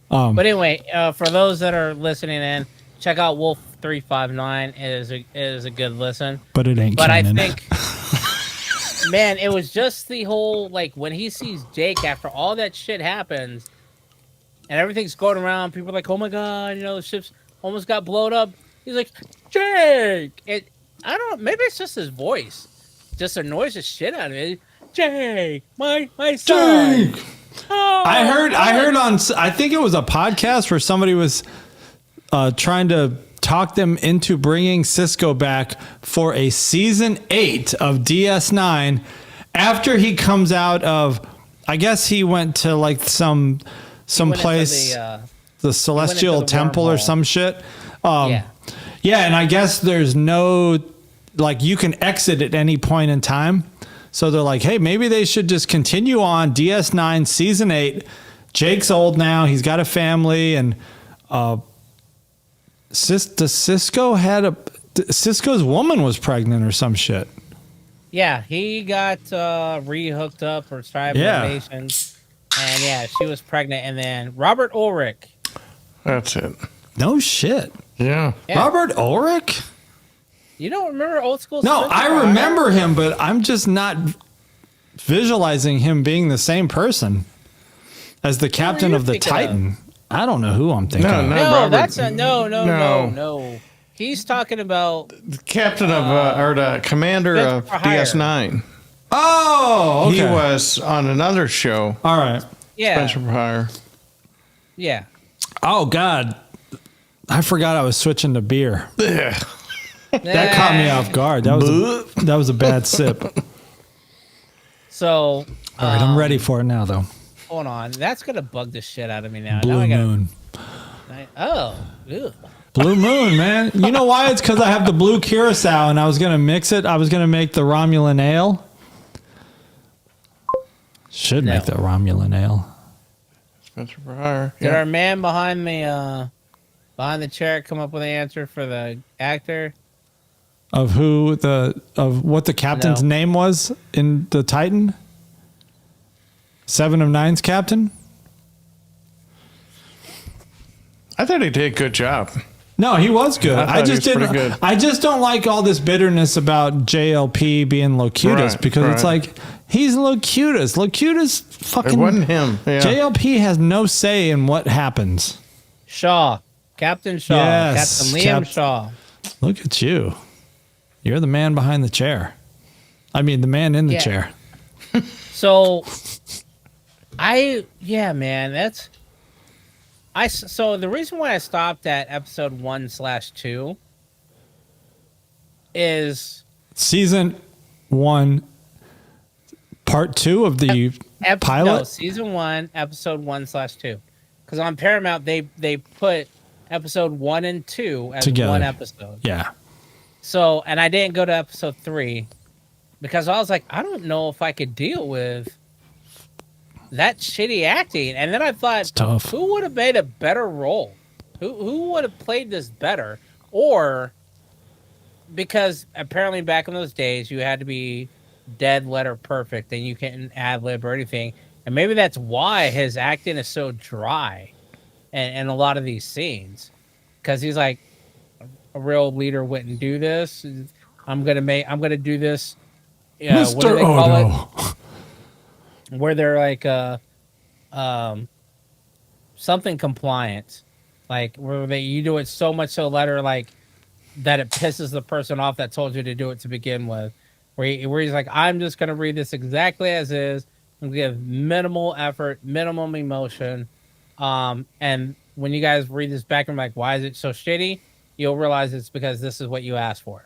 But anyway, for those that are listening in, check out Wolf 359. It is a good listen. But it ain't But canon. I think, man, it was just the whole, like, when he sees Jake after all that shit happens and everything's going around, people are like, oh my God, the ship's almost got blown up. He's like, Jake! I don't know, maybe it's just his voice. Just annoys the shit out of me. Jake, my son. Jake! Oh, I heard on, I think it was a podcast where somebody was trying to talk them into bringing Sisko back for a season 8 of DS9 after he comes out of, I guess he went to like some place, the Celestial Temple or some shit. Yeah, and I guess there's no, like, you can exit at any point in time. So they're like, hey, maybe they should just continue on DS9 season 8. Jake's old now. He's got a family. And Sisko's woman was pregnant or some shit. Yeah, he got re-hooked up for tribalization. And yeah, she was pregnant. And then Robert Ulrich. That's it. No shit. Yeah. Robert Ulrich? You don't remember old school? No, I remember him, but I'm just not visualizing him being the same person as the captain of the Titan. I don't know who I'm thinking of. No, that's a no. He's talking about the captain of or the commander of DS9. Oh, okay. He was on another show. All right. Yeah. Spencer for Hire. Yeah. Oh God, I forgot I was switching to beer. Yeah. That caught me off guard. That was a bad sip. So, all right, I'm ready for it now, though. Hold on, that's gonna bug the shit out of me now. Blue Moon. Ew. Blue Moon, man. You know why? It's because I have the blue curacao, and I was gonna mix it. I was gonna make the Romulan ale. Should make the Romulan ale. Spencer for Hire. Did our man behind the chair come up with an answer for the actor? Of what the captain's name was in the Titan? 7 of 9's captain? I thought he did a good job. No, he was good. I just didn't. Good. I just don't like all this bitterness about JLP being Locutus because it's like he's Locutus. Locutus fucking. It wasn't him. Yeah. JLP has no say in what happens. Shaw, Captain Shaw, yes, Captain Liam Shaw. Look at you. You're the man behind the chair. I mean, the man in the chair. So, man, so the reason why I stopped at episode 1/2 is season 1, part 2 of the pilot. No, season 1, episode 1/2. Because on Paramount they put episode 1 and 2 as together. One episode. Yeah. So, and I didn't go to episode 3 because I was like, I don't know if I could deal with that shitty acting. And then I thought, who would have made a better role? Who would have played this better? Or because apparently back in those days you had to be dead letter perfect and you couldn't ad lib or anything. And maybe that's why his acting is so dry in a lot of these scenes. Because he's like, a real leader wouldn't do this. I'm gonna do this. What do they call it? Where they're like something compliant, like where you do it so much so letter like that it pisses the person off that told you to do it to begin with. Where he's like, I'm just gonna read this exactly as is. I'm gonna give minimal effort, minimum emotion, and when you guys read this back and like, why is it so shitty? You'll realize it's because this is what you asked for,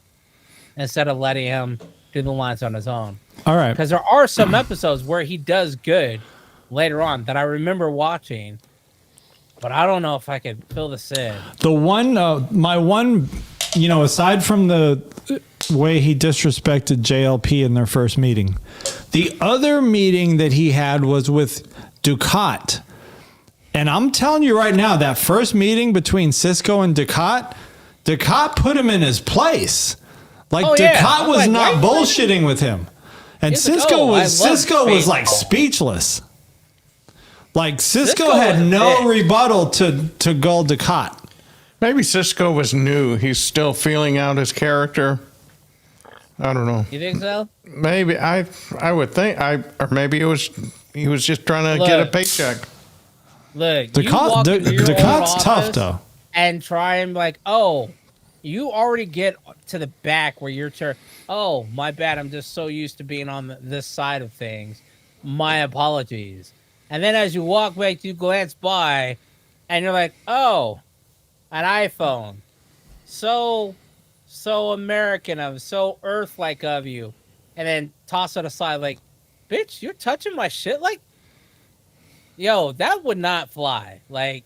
instead of letting him do the lines on his own. All right. Because there are some episodes where he does good later on that I remember watching, but I don't know if I could fill this in. The one, my one, aside from the way he disrespected JLP in their first meeting, the other meeting that he had was with Dukat. And I'm telling you right now, that first meeting between Sisko and Dukat put him in his place. Like, Dukat was not bullshitting with him. And Sisko was like speechless. Like, Sisko had no rebuttal to Gul Dukat. Maybe Sisko was new. He's still feeling out his character. I don't know. You think so? Maybe. I would think. Or maybe he was just trying to get a paycheck. Look, Ducat's tough, though. And try and like, oh, you already get to the back where you're oh, my bad, I'm just so used to being on this side of things. My apologies. And then as you walk back, you glance by, and you're like, oh, an iPhone. So American of, so Earth-like of you. And then toss it aside like, bitch, you're touching my shit? Like, yo, that would not fly. Like,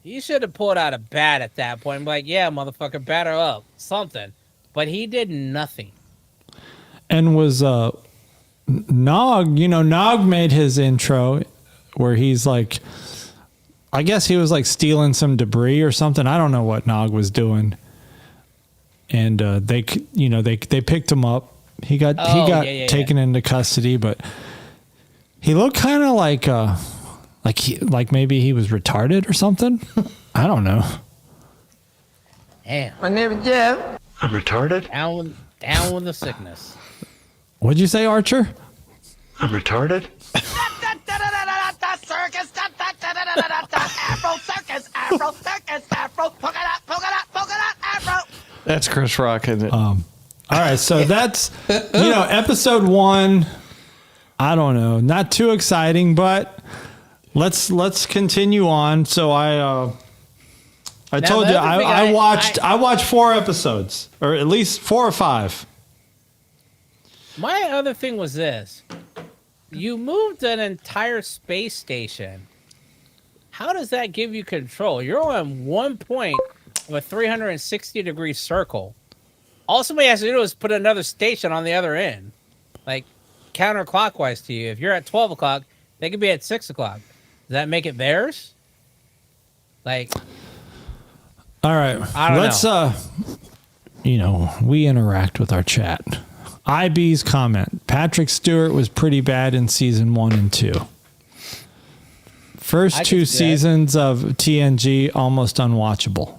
he should have pulled out a bat at that point. Like, yeah, motherfucker, batter up. Something. But he did nothing. And was Nog, Nog made his intro where he's like, I guess he was like stealing some debris or something. I don't know what Nog was doing. And they picked him up. He got taken into custody, but he looked kind of like maybe he was retarded or something. I don't know. Damn. My name is Jeff. I'm retarded? Down with the sickness. What'd you say, Archer? I'm retarded? Circus, Afro circus, Afro circus, Afro, polka dot, Afro. That's Chris Rock, isn't it? All right, so that's episode 1. I don't know, not too exciting, but let's continue on. So I told you I watched 4 episodes, or at least 4 or 5. My other thing was this. You moved an entire space station. How does that give you control? You're on one point of a 360-degree circle. All somebody has to do is put another station on the other end. Like, counterclockwise to you. If you're at 12 o'clock, they could be at 6 o'clock. Does that make it theirs? Like... All right, let's we interact with our chat. IB's comment: Patrick Stewart was pretty bad in season 1 and 2. First 2 seasons of TNG almost unwatchable.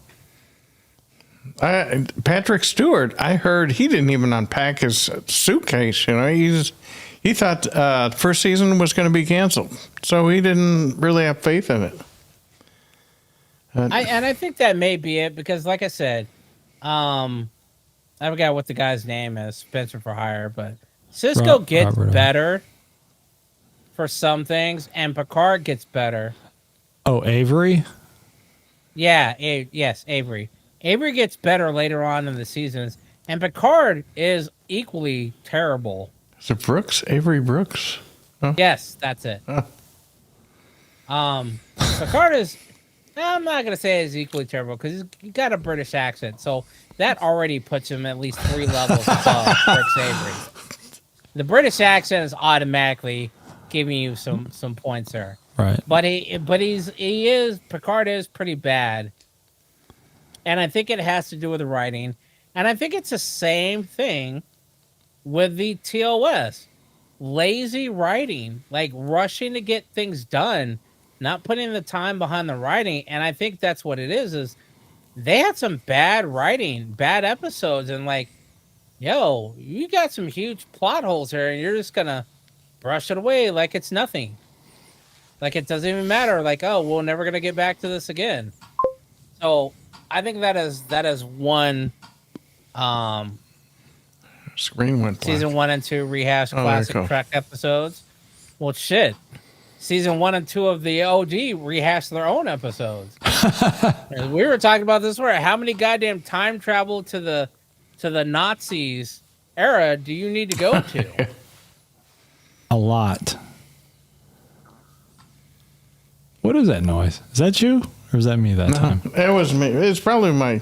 Patrick Stewart, I heard he didn't even unpack his suitcase. He thought first season was going to be canceled, so he didn't really have faith in it. I think that may be it because, like I said, I forgot what the guy's name is, Spencer for Hire, but Sisko gets better for some things, and Picard gets better. Oh, Avery? Yeah, yes, Avery. Avery gets better later on in the seasons, and Picard is equally terrible. Is it Brooks? Avery Brooks? Huh? Yes, that's it. Picard is... I'm not going to say he's equally terrible because he's got a British accent. So that already puts him at least 3 levels above Brooks Avery. The British accent is automatically giving you some points there. Right. But Picard is pretty bad. And I think it has to do with the writing. And I think it's the same thing with the TOS. Lazy writing, like rushing to get things done. Not putting the time behind the writing, and I think that's what it is they had some bad writing, bad episodes, and like, yo, you got some huge plot holes here, and you're just gonna brush it away like it's nothing. Like it doesn't even matter, like, oh, we're never gonna get back to this again. So I think that is one screen went black. Season 1 and 2 rehash classic Trek episodes. Well, shit. Season 1 and 2 of the OG rehashed their own episodes. We were talking about this where how many goddamn time travel to the Nazis era do you need to go to? A lot. What is that noise? Is that you? Or is that me that time? It was me. It's probably my...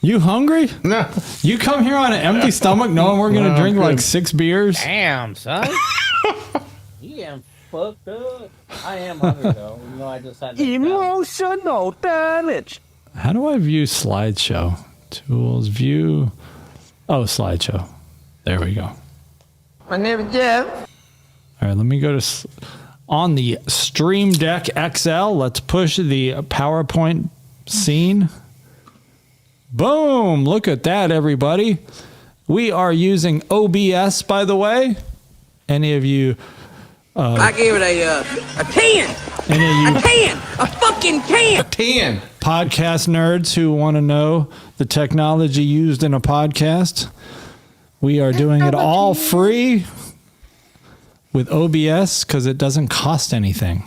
You hungry? No. You come here on an empty stomach knowing we're going to drink like 6 beers? Damn, son. You getting fucked up. I am hungry, though. Even though I just had emotional damage. How do I view slideshow? Tools, view. Oh, slideshow. There we go. My name is Jeff. All right, let me go to... On the Stream Deck XL, let's push the PowerPoint scene. Boom! Look at that, everybody. We are using OBS, by the way. Any of you... I gave it a 10. Any of you a 10. A fucking 10. A 10. podcast nerds who want to know the technology used in a podcast. We are doing it all free with OBS because it doesn't cost anything.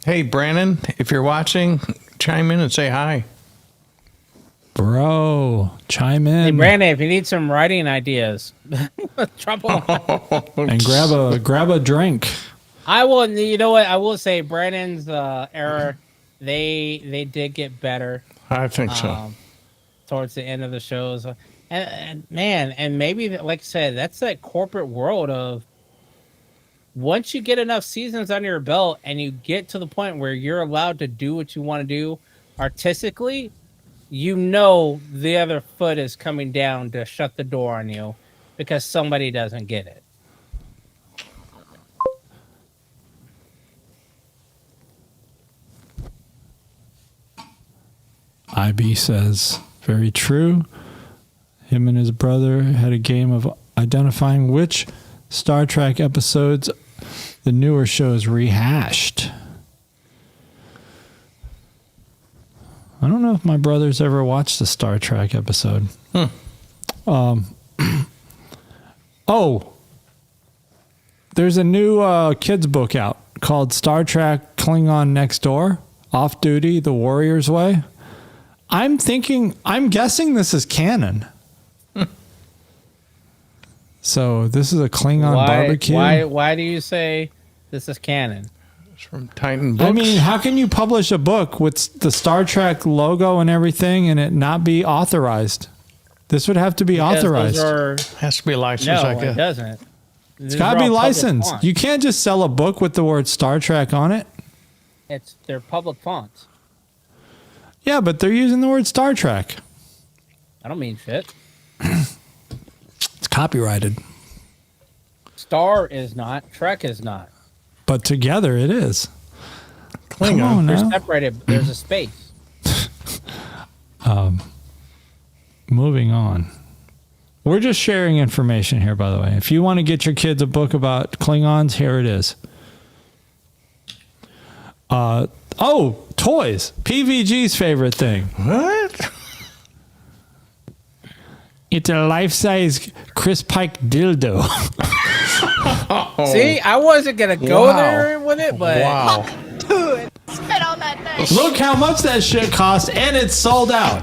Hey, Brandon, if you're watching, chime in and say hi. Bro, chime in. Hey, Brandon, if you need some writing ideas, trouble. And grab a drink. I will. You know what? I will say, Brandon's era, they did get better. I think so. Towards the end of the shows, and man, and maybe like I said, that's that corporate world of once you get enough seasons under your belt and you get to the point where you're allowed to do what you want to do artistically, you know the other foot is coming down to shut the door on you because somebody doesn't get it. IB says, very true. Him and his brother had a game of identifying which Star Trek episodes the newer shows rehashed. I don't know if my brother's ever watched a Star Trek episode. Oh, there's a new kids book out called Star Trek Klingon Next Door, Off Duty, The Warrior's Way. I'm guessing this is canon. So this is a Klingon barbecue. Why do you say this is canon? It's from Titan Books. I mean, how can you publish a book with the Star Trek logo and everything and it not be authorized? This would have to be authorized. Has to be licensed, No, I guess. it doesn't. It's got to be licensed. You can't just sell a book with the word Star Trek on it. They're public fonts. Yeah, but they're using the word Star Trek. I don't mean shit. It's copyrighted. Star is not. Trek is not. But together it is. Come on They're now. separated. There's a space. Moving on. We're just sharing information here, by the way. If you want to get your kids a book about Klingons, here it is. Toys. PVG's favorite thing. What? It's a life-size Chris Pike dildo. See, I wasn't gonna go there with it, but Wow. Dude, spit on that thing. Look how much that shit cost, and it's sold out.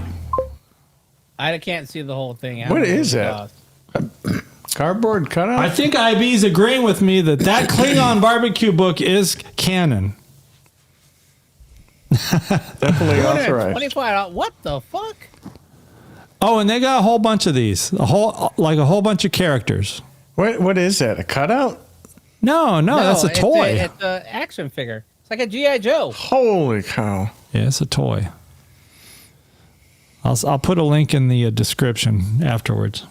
I can't see the whole thing. What is that? Cardboard cutout? I think IB's agreeing with me that Klingon barbecue book is canon. Definitely authorized. $25. What the fuck? Oh, and they got a whole bunch of these. A whole bunch of characters. What is that? A cutout? No, that's a toy. It's an action figure. It's like a G.I. Joe. Holy cow. Yeah, it's a toy. I'll put a link in the description afterwards.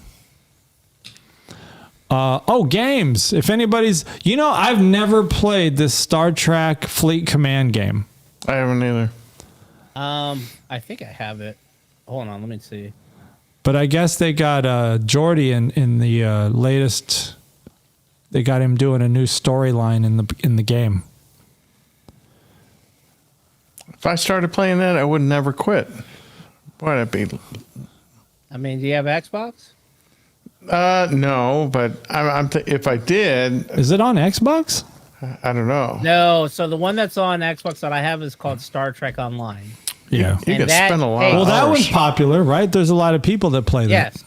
Games. If anybody's... I've never played this Star Trek Fleet Command game. I haven't either. I think I have it. Hold on, let me see. But I guess they got Geordi in the latest... They got him doing a new storyline in the game. If I started playing that, I would never quit. Boy, that'd be... I mean, do you have Xbox? No, but if I did... Is it on Xbox? I don't know. No, so the one that's on Xbox that I have is called Star Trek Online. Yeah. You could spend a lot of Well, that hours. one's popular, right? There's a lot of people that play that. Yes,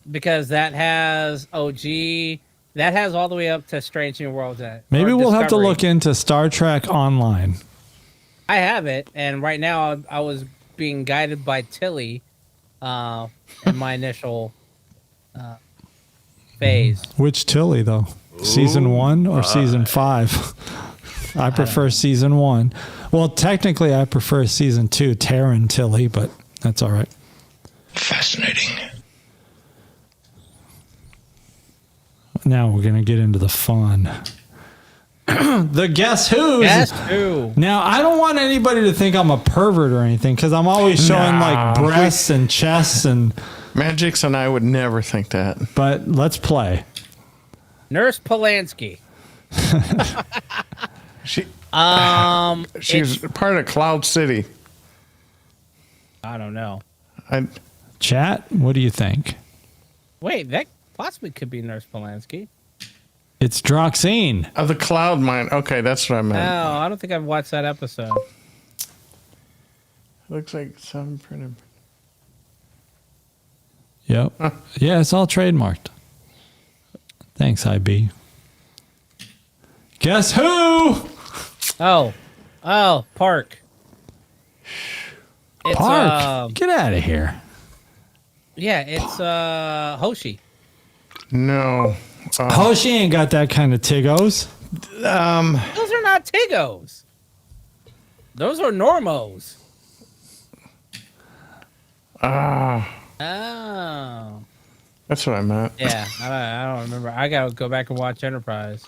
because that has OG... That has all the way up to Strange New Worlds. Maybe we'll have to look into Star Trek Online. I have it, and right now I was being guided by Tilly in my initial phase. Which Tilly, though? Season 1 or season 5? I prefer season 1. Well, technically, I prefer season 2, Taryn Tilly, but that's all right. Fascinating. Now we're going to get into the fun. The Guess Who's. Guess Who? Now, I don't want anybody to think I'm a pervert or anything because I'm always showing like breasts and chests and... Mgyx and I would never think that. But let's play. Nurse Polanski. She was part of Cloud City. I don't know. Chat, what do you think? Wait, that possibly could be Nurse Polanski. It's Droxine. The cloud mine. Okay, that's what I meant. No, I don't think I've watched that episode. Looks like some pretty. Yep. Yeah, it's all trademarked. Thanks, IB. Guess who? Oh, Park. It's, Park. Get out of here. Yeah, it's Hoshi. No. Hoshi ain't got that kind of tigos. Those are not Tigos. Those are Normos. Oh. That's what I meant. Yeah, I don't remember. I gotta go back and watch Enterprise.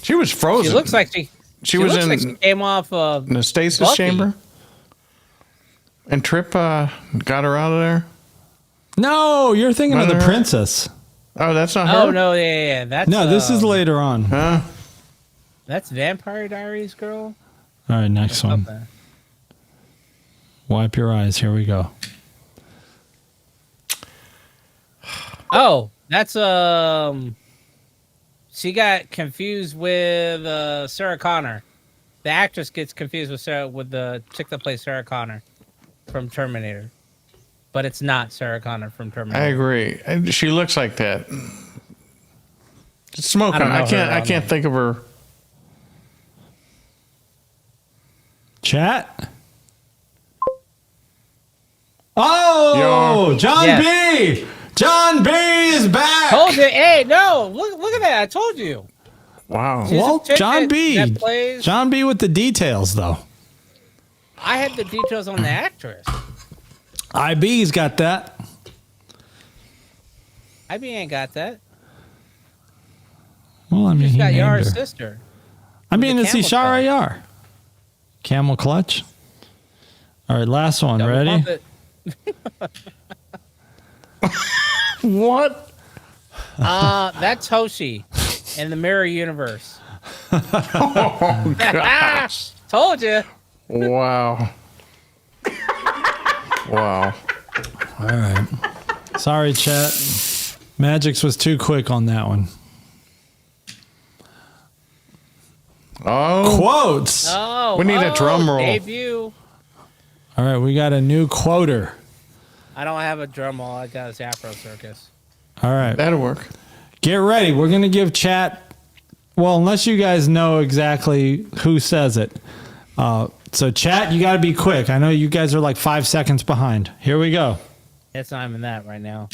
She was frozen. She looks like she was looks in like she came off of the stasis Buffy. chamber. And Trip got her out of there. No, you're thinking of the Mother- princess. Oh, that's not her. Oh no, yeah. That's No, this is later on. Huh? That's Vampire Diaries, girl. All right, next one. Okay. Wipe your eyes. Here we go. Oh, that's she got confused with Sarah Connor. The actress gets confused with the chick that plays Sarah Connor from Terminator, but it's not Sarah Connor from Terminator. I agree. She looks like that. It's smoking. I don't know I her can't think of her. Chat. Oh, Yo. John Yes. B. John B is back. Told you, hey, no, look at that. I told you. Wow. She's Well, a chick John B. that plays- John B with the details, though. I had the details on the actress. IB's got that. IB ain't got that. Well, I mean, She's he got named Yar's her. sister. I mean, the it's camel Ishara clutch. Yar. Camel clutch. All right, last one. Double Ready? pump it. What? That's Hoshi in the Mirror Universe. Oh, gosh. Told you. Wow. Wow. All right. Sorry, chat. Mgyx was too quick on that one. Oh. Quotes. Oh, We need a drum roll. Debut. All right, we got a new quoter. I don't have a drum roll. I got a Afro Circus. All right. That'll work. Get ready. We're going to give chat, well, unless you guys know exactly who says it. So chat, you got to be quick. I know you guys are like 5 seconds behind. Here we go. It's not even that right now.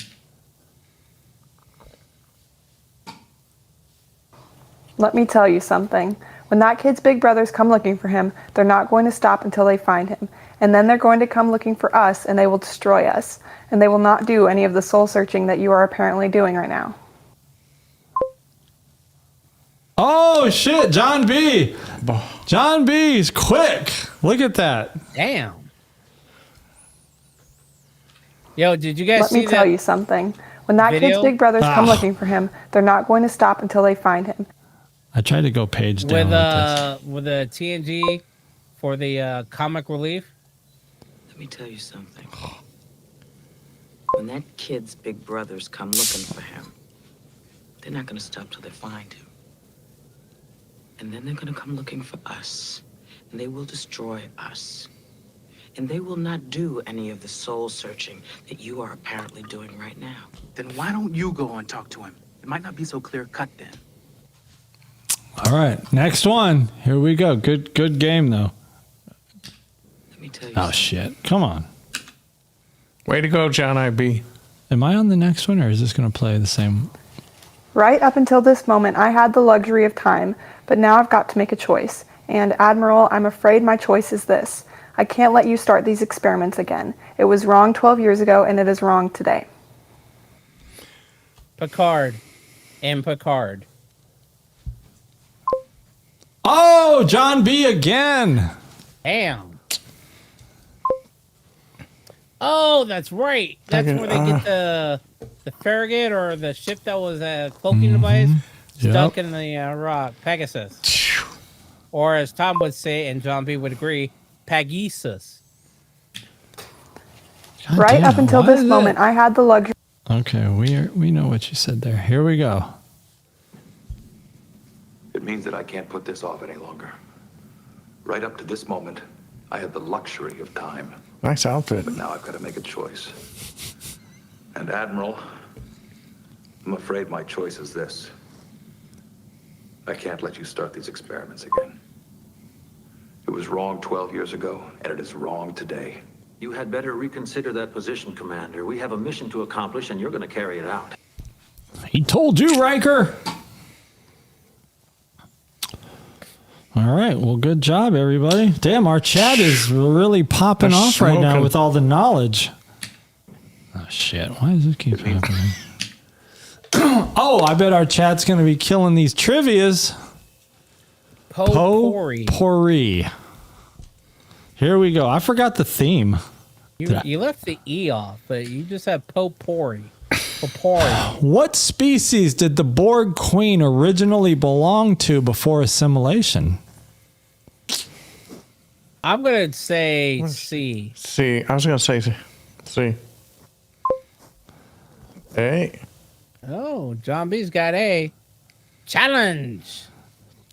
Let me tell you something. When that kid's big brothers come looking for him, they're not going to stop until they find him. And then they're going to come looking for us, and they will destroy us. And they will not do any of the soul searching that you are apparently doing right now. Oh, shit. John B. John B's quick. Look at that. Damn. Yo, did you guys Let see me tell that? you something. When that video? kid's big brothers come looking for him, they're not going to stop until they find him. I tried to go page down With a TNG for the comic relief. Let me tell you something. When that kid's big brothers come looking for him, they're not going to stop till they find him. And then they're going to come looking for us. And they will destroy us. And they will not do any of the soul searching that you are apparently doing right now. Then why don't you go and talk to him? It might not be so clear cut then. All right, next one. Here we go. Good game, though. Let me tell you Oh, something. shit. Come on. Way to go, John IB. Am I on the next one, or is this going to play the same? Right up until this moment, I had the luxury of time, but now I've got to make a choice. And Admiral, I'm afraid my choice is this. I can't let you start these experiments again. It was wrong 12 years ago, and it is wrong today. Picard. And Picard. Oh, John B again. Damn. Oh, that's right. That's where they get the Farragut or the ship that was a cloaking device stuck in the rock. Pegasus. Or as Tom would say, and John B would agree, Pegasus. God Right damn, up until why this is that- moment, I had the luxury. Okay, we know what you said there. Here we go. It means that I can't put this off any longer. Right up to this moment, I had the luxury of time. Nice outfit. But now I've got to make a choice. And Admiral, I'm afraid my choice is this. I can't let you start these experiments again. It was wrong 12 years ago, and it is wrong today. You had better reconsider that position, Commander. We have a mission to accomplish, and you're going to carry it out. He told you, Riker. All right. Well, good job, everybody. Damn, our chat is really popping They're off right now smoking. with all the knowledge. Oh, shit. Why does this keep happening? Oh, I bet our chat's going to be killing these trivias. Potpourri. Here we go. I forgot the theme. You left the E off, but you just have potpourri. Potpourri. What species did the Borg Queen originally belong to before assimilation? I'm gonna say C. C. I was going to say C. Hey. Oh, John B's got A. Challenge.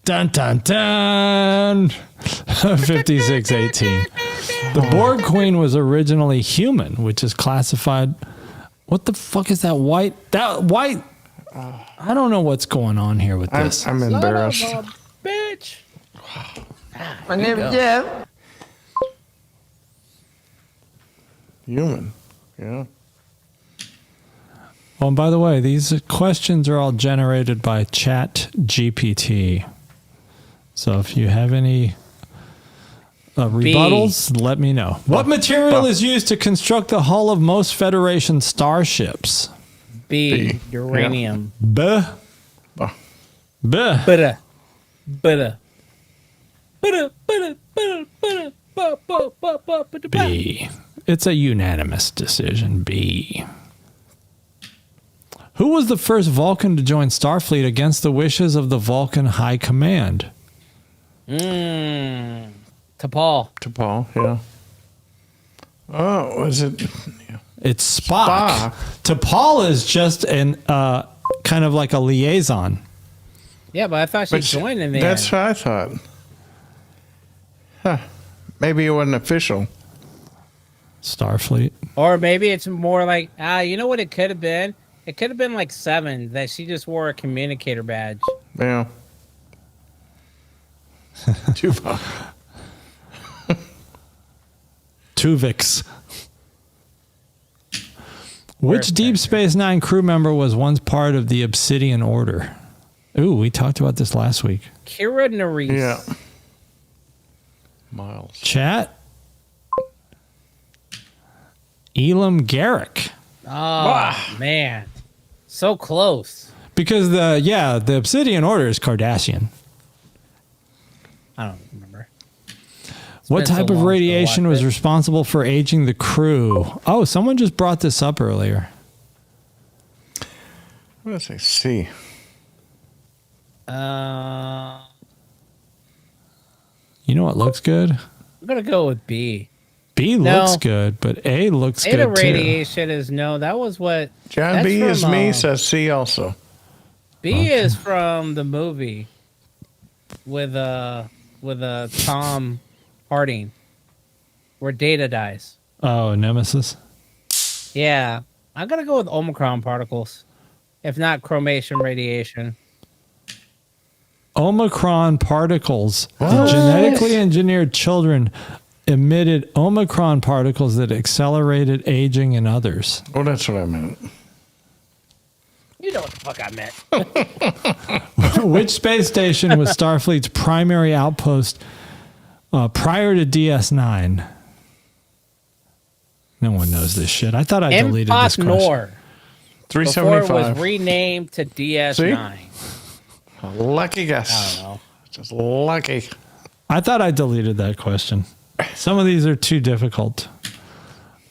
Dun dun dun. 5618. The Borg Queen was originally human, which is classified. What the fuck is that white? That white. I don't know what's going on here with this. I'm embarrassed. Son of a bitch. My name is Jeff. Human. Yeah. Oh, and by the way, these questions are all generated by Chat GPT. So if you have any rebuttals, let me know. What material is used to construct the hull of most Federation starships? B. Uranium. B. Oh. B. Butter. B. It's a unanimous decision. B. Who was the first Vulcan to join Starfleet against the wishes of the Vulcan High Command? T'Pol. T'Pol, yeah. Oh, was it? Yeah. It's Spock. T'Pol is just an kind of like a liaison. Yeah, but I thought she joined in there. That's what I thought. Huh. Maybe it wasn't official. Starfleet. Or maybe it's more like, you know what it could have been? It could have been like 7, that she just wore a communicator badge. Yeah. Tupac. Tuvix. Which Deep Space Nine crew member was once part of the Obsidian Order? Ooh, we talked about this last week. Kira Nerys. Yeah. Miles. Chat. Elam Garrick. Oh, man. So close. Because the Obsidian Order is Cardassian. I don't remember. What type of radiation was responsible for aging the crew? Oh, someone just brought this up earlier. What did I say? C. You know what looks good? I'm going to go with B. B looks good, but A looks good Beta too. radiation is no. That was what... John B is me, says C also. B is from the movie with Tom Harding, where Data dies. Oh, Nemesis. Yeah, I'm gonna go with Omicron particles, if not chromation radiation. Omicron particles. The genetically engineered children emitted Omicron particles that accelerated aging in others. Oh, that's what I meant. You know what the fuck I meant. Which space station was Starfleet's primary outpost prior to DS9? No one knows this shit. I thought I deleted this question. Nor. 375. Before it was renamed to DS9. Lucky guess. I don't know. Just lucky. I thought I deleted that question. Some of these are too difficult.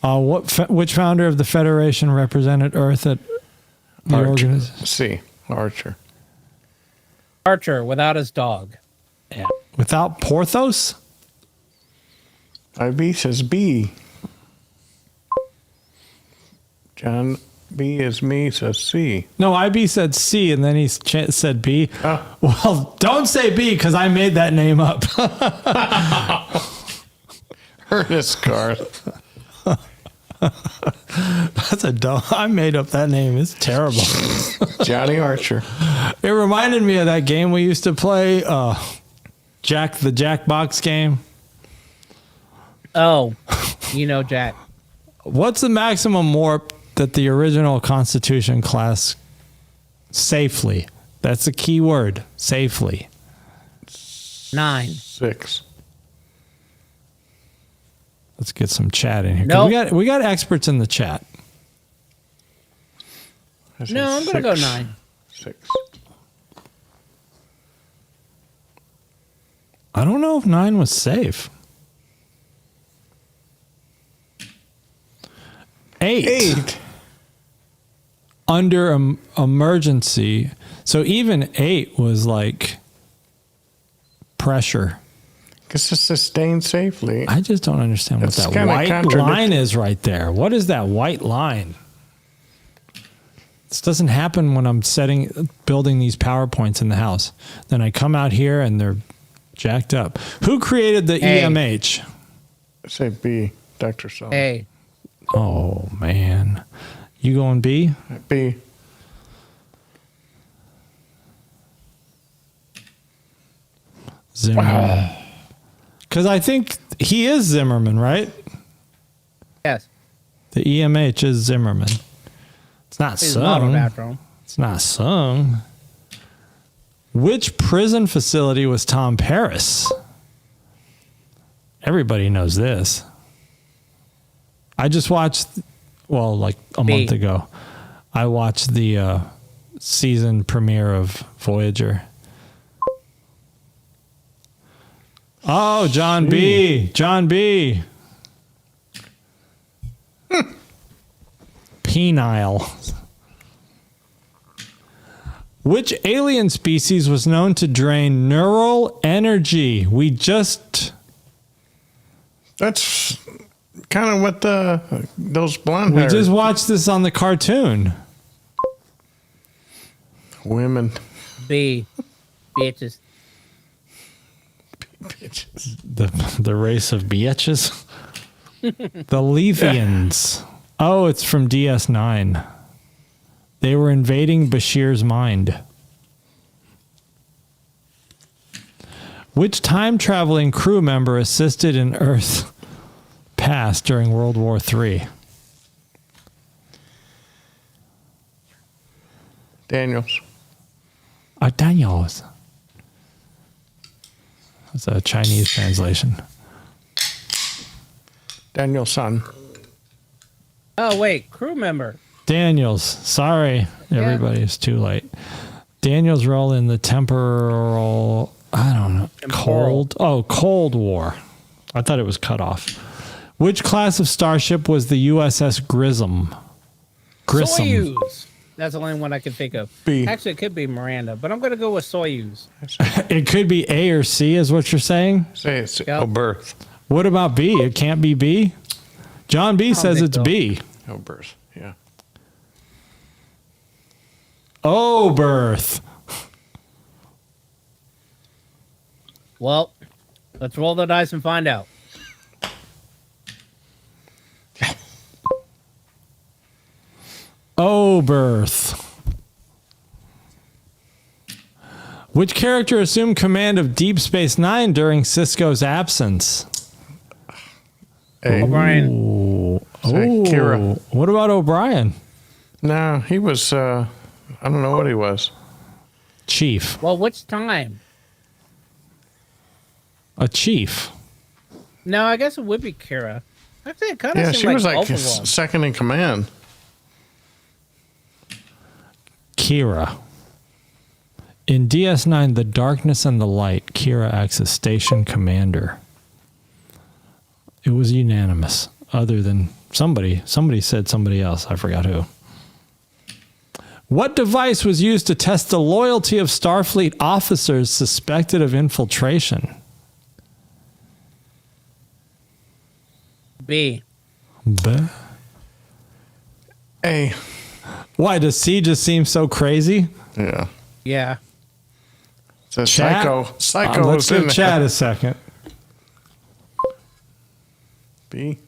Which founder of the Federation represented Earth at the organization? C. Archer. Archer without his dog. Yeah. Without Porthos? IB says B. John B is me, says C. No, IB said C, and then he said B. Oh. Well, don't say B because I made that name up. Ernest Garth. That's a dumb. I made up that name. It's terrible. Johnny Archer. It reminded me of that game we used to play, the Jackbox game. Oh, Jack. What's the maximum warp that the original Constitution class safely? That's the key word. Safely. 9. 6. Let's get some chat in here. Nope. We got experts in the chat. No, I'm going to go 9. 6. I don't know if 9 was safe. 8. Under emergency. So even 8 was like pressure. Because it's sustained safely. I just don't understand what That's that kinda white line is right there. What is that white line? This doesn't happen when I'm building these PowerPoints in the house. Then I come out here and they're jacked up. Who created the EMH? I say B, Dr. Saul. A. Oh, man. You going B? B. Zimmerman. Because I think he is Zimmerman, right? Yes. The EMH is Zimmerman. It's not He's modeled sung. after him. It's not sung. Which prison facility was Tom Paris? Everybody knows this. I just watched, like a month ago, I watched the season premiere of Voyager. Oh, John B. John B. Penile. Which alien species was known to drain neural energy? That's kind of what those blonde We hairs. just watched this on the cartoon. Women. B. Bitches. Bitches. The race of bitches. The Lethians. Oh, it's from DS9. They were invading Bashir's mind. Which time-traveling crew member assisted in Earth past during World War III? Daniels. Daniels. That's a Chinese translation. Danielson. Oh, wait. Crew member. Daniels. Sorry, everybody. It's too late. Daniels' role in the temporal... I don't know. Cold War. I thought it was cut off. Which class of starship was the USS Grissom? Soyuz. That's the only one I can think of. B. Actually, it could be Miranda, but I'm going to go with Soyuz. It could be A or C, is what you're saying? Say it's Yep. Oberth. What about B? It can't be B? John B says think it's so. B. Oberth, yeah. Oberth. Well, let's roll the dice and find out. Oberth. Which character assumed command of Deep Space Nine during Sisko's absence? A. O'Brien. Ooh. Say Kira. What about O'Brien? No, he was, I don't know what he was. Chief. Well, which time? A chief. No, I guess it would be Kira. Actually, it kind of Yeah, seemed she like was like both of them. second in command. Kira. In DS9, The Darkness and the Light, Kira acts as station commander. It was unanimous, other than somebody said somebody else. I forgot who. What device was used to test the loyalty of Starfleet officers suspected of infiltration? B. B. A. Why does C just seem so crazy? Yeah. Yeah. It's a Chat? Psycho Let's is in give there. Chad a second. B.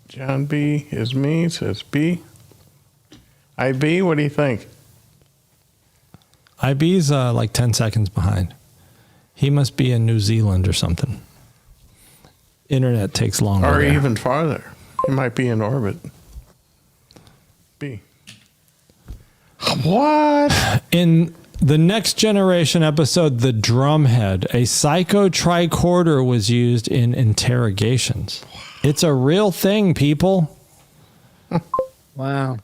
John B is me, says B. IB, what do you think? IB's like 10 seconds behind. He must be in New Zealand or something. Internet takes longer. Or there. even farther. He might be in orbit. B. What? In the Next Generation episode, The Drumhead, a psycho tricorder was used in interrogations. It's a real thing, people. Wow.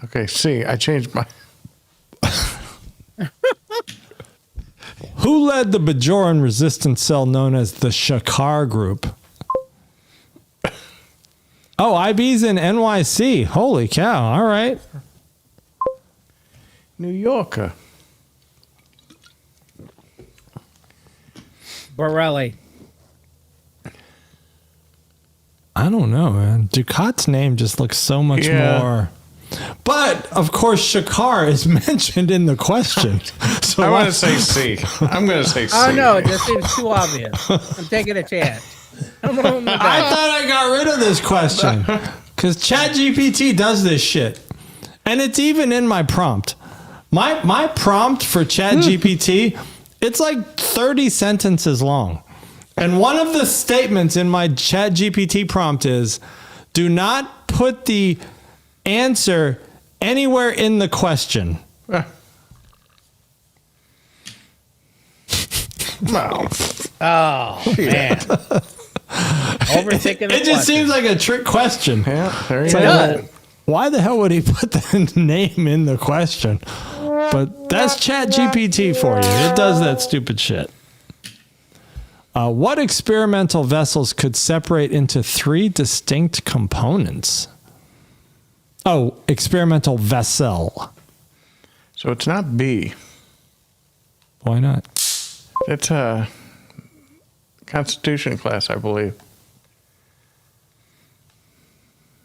Okay, C. I changed my... Who led the Bajoran resistance cell known as the Shakar Group? Oh, IB's in NYC. Holy cow. All right. New Yorker. Borelli. I don't know, man. Ducat's name just looks so much more. But, of course, Shakar is mentioned in the question. So I want to say C. I'm going to say C. Oh, no. It just seems too obvious. I'm taking a chance. I'm rolling the I dice. thought I got rid of this question because ChatGPT does this shit, and it's even in my prompt. My prompt for ChatGPT, it's like 30 sentences long, and one of the statements in my ChatGPT prompt is, "Do not put the answer anywhere in the question." Wow. Oh, man. Overthinking the It just question. seems like a trick question. Yeah, there you It's go. like, why the hell would he put the name in the question? But that's ChatGPT for you. It does that stupid shit. What experimental vessels could separate into 3 distinct components? Oh, experimental vessel. So it's not B. Why not? It's a Constitution class, I believe.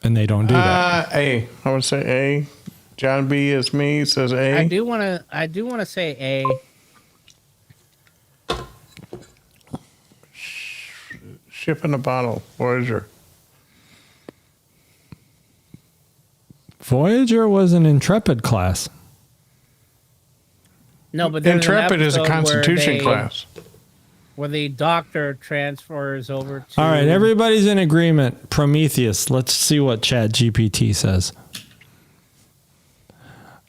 And they don't do that. A. I want to say A. John B is me, says A. I do want to say A. Ship in a bottle, Voyager. Voyager was an Intrepid class. No, but there's an Intrepid is a episode where Constitution class. where the doctor transfers over to. All right, everybody's in agreement. Prometheus. Let's see what ChatGPT says.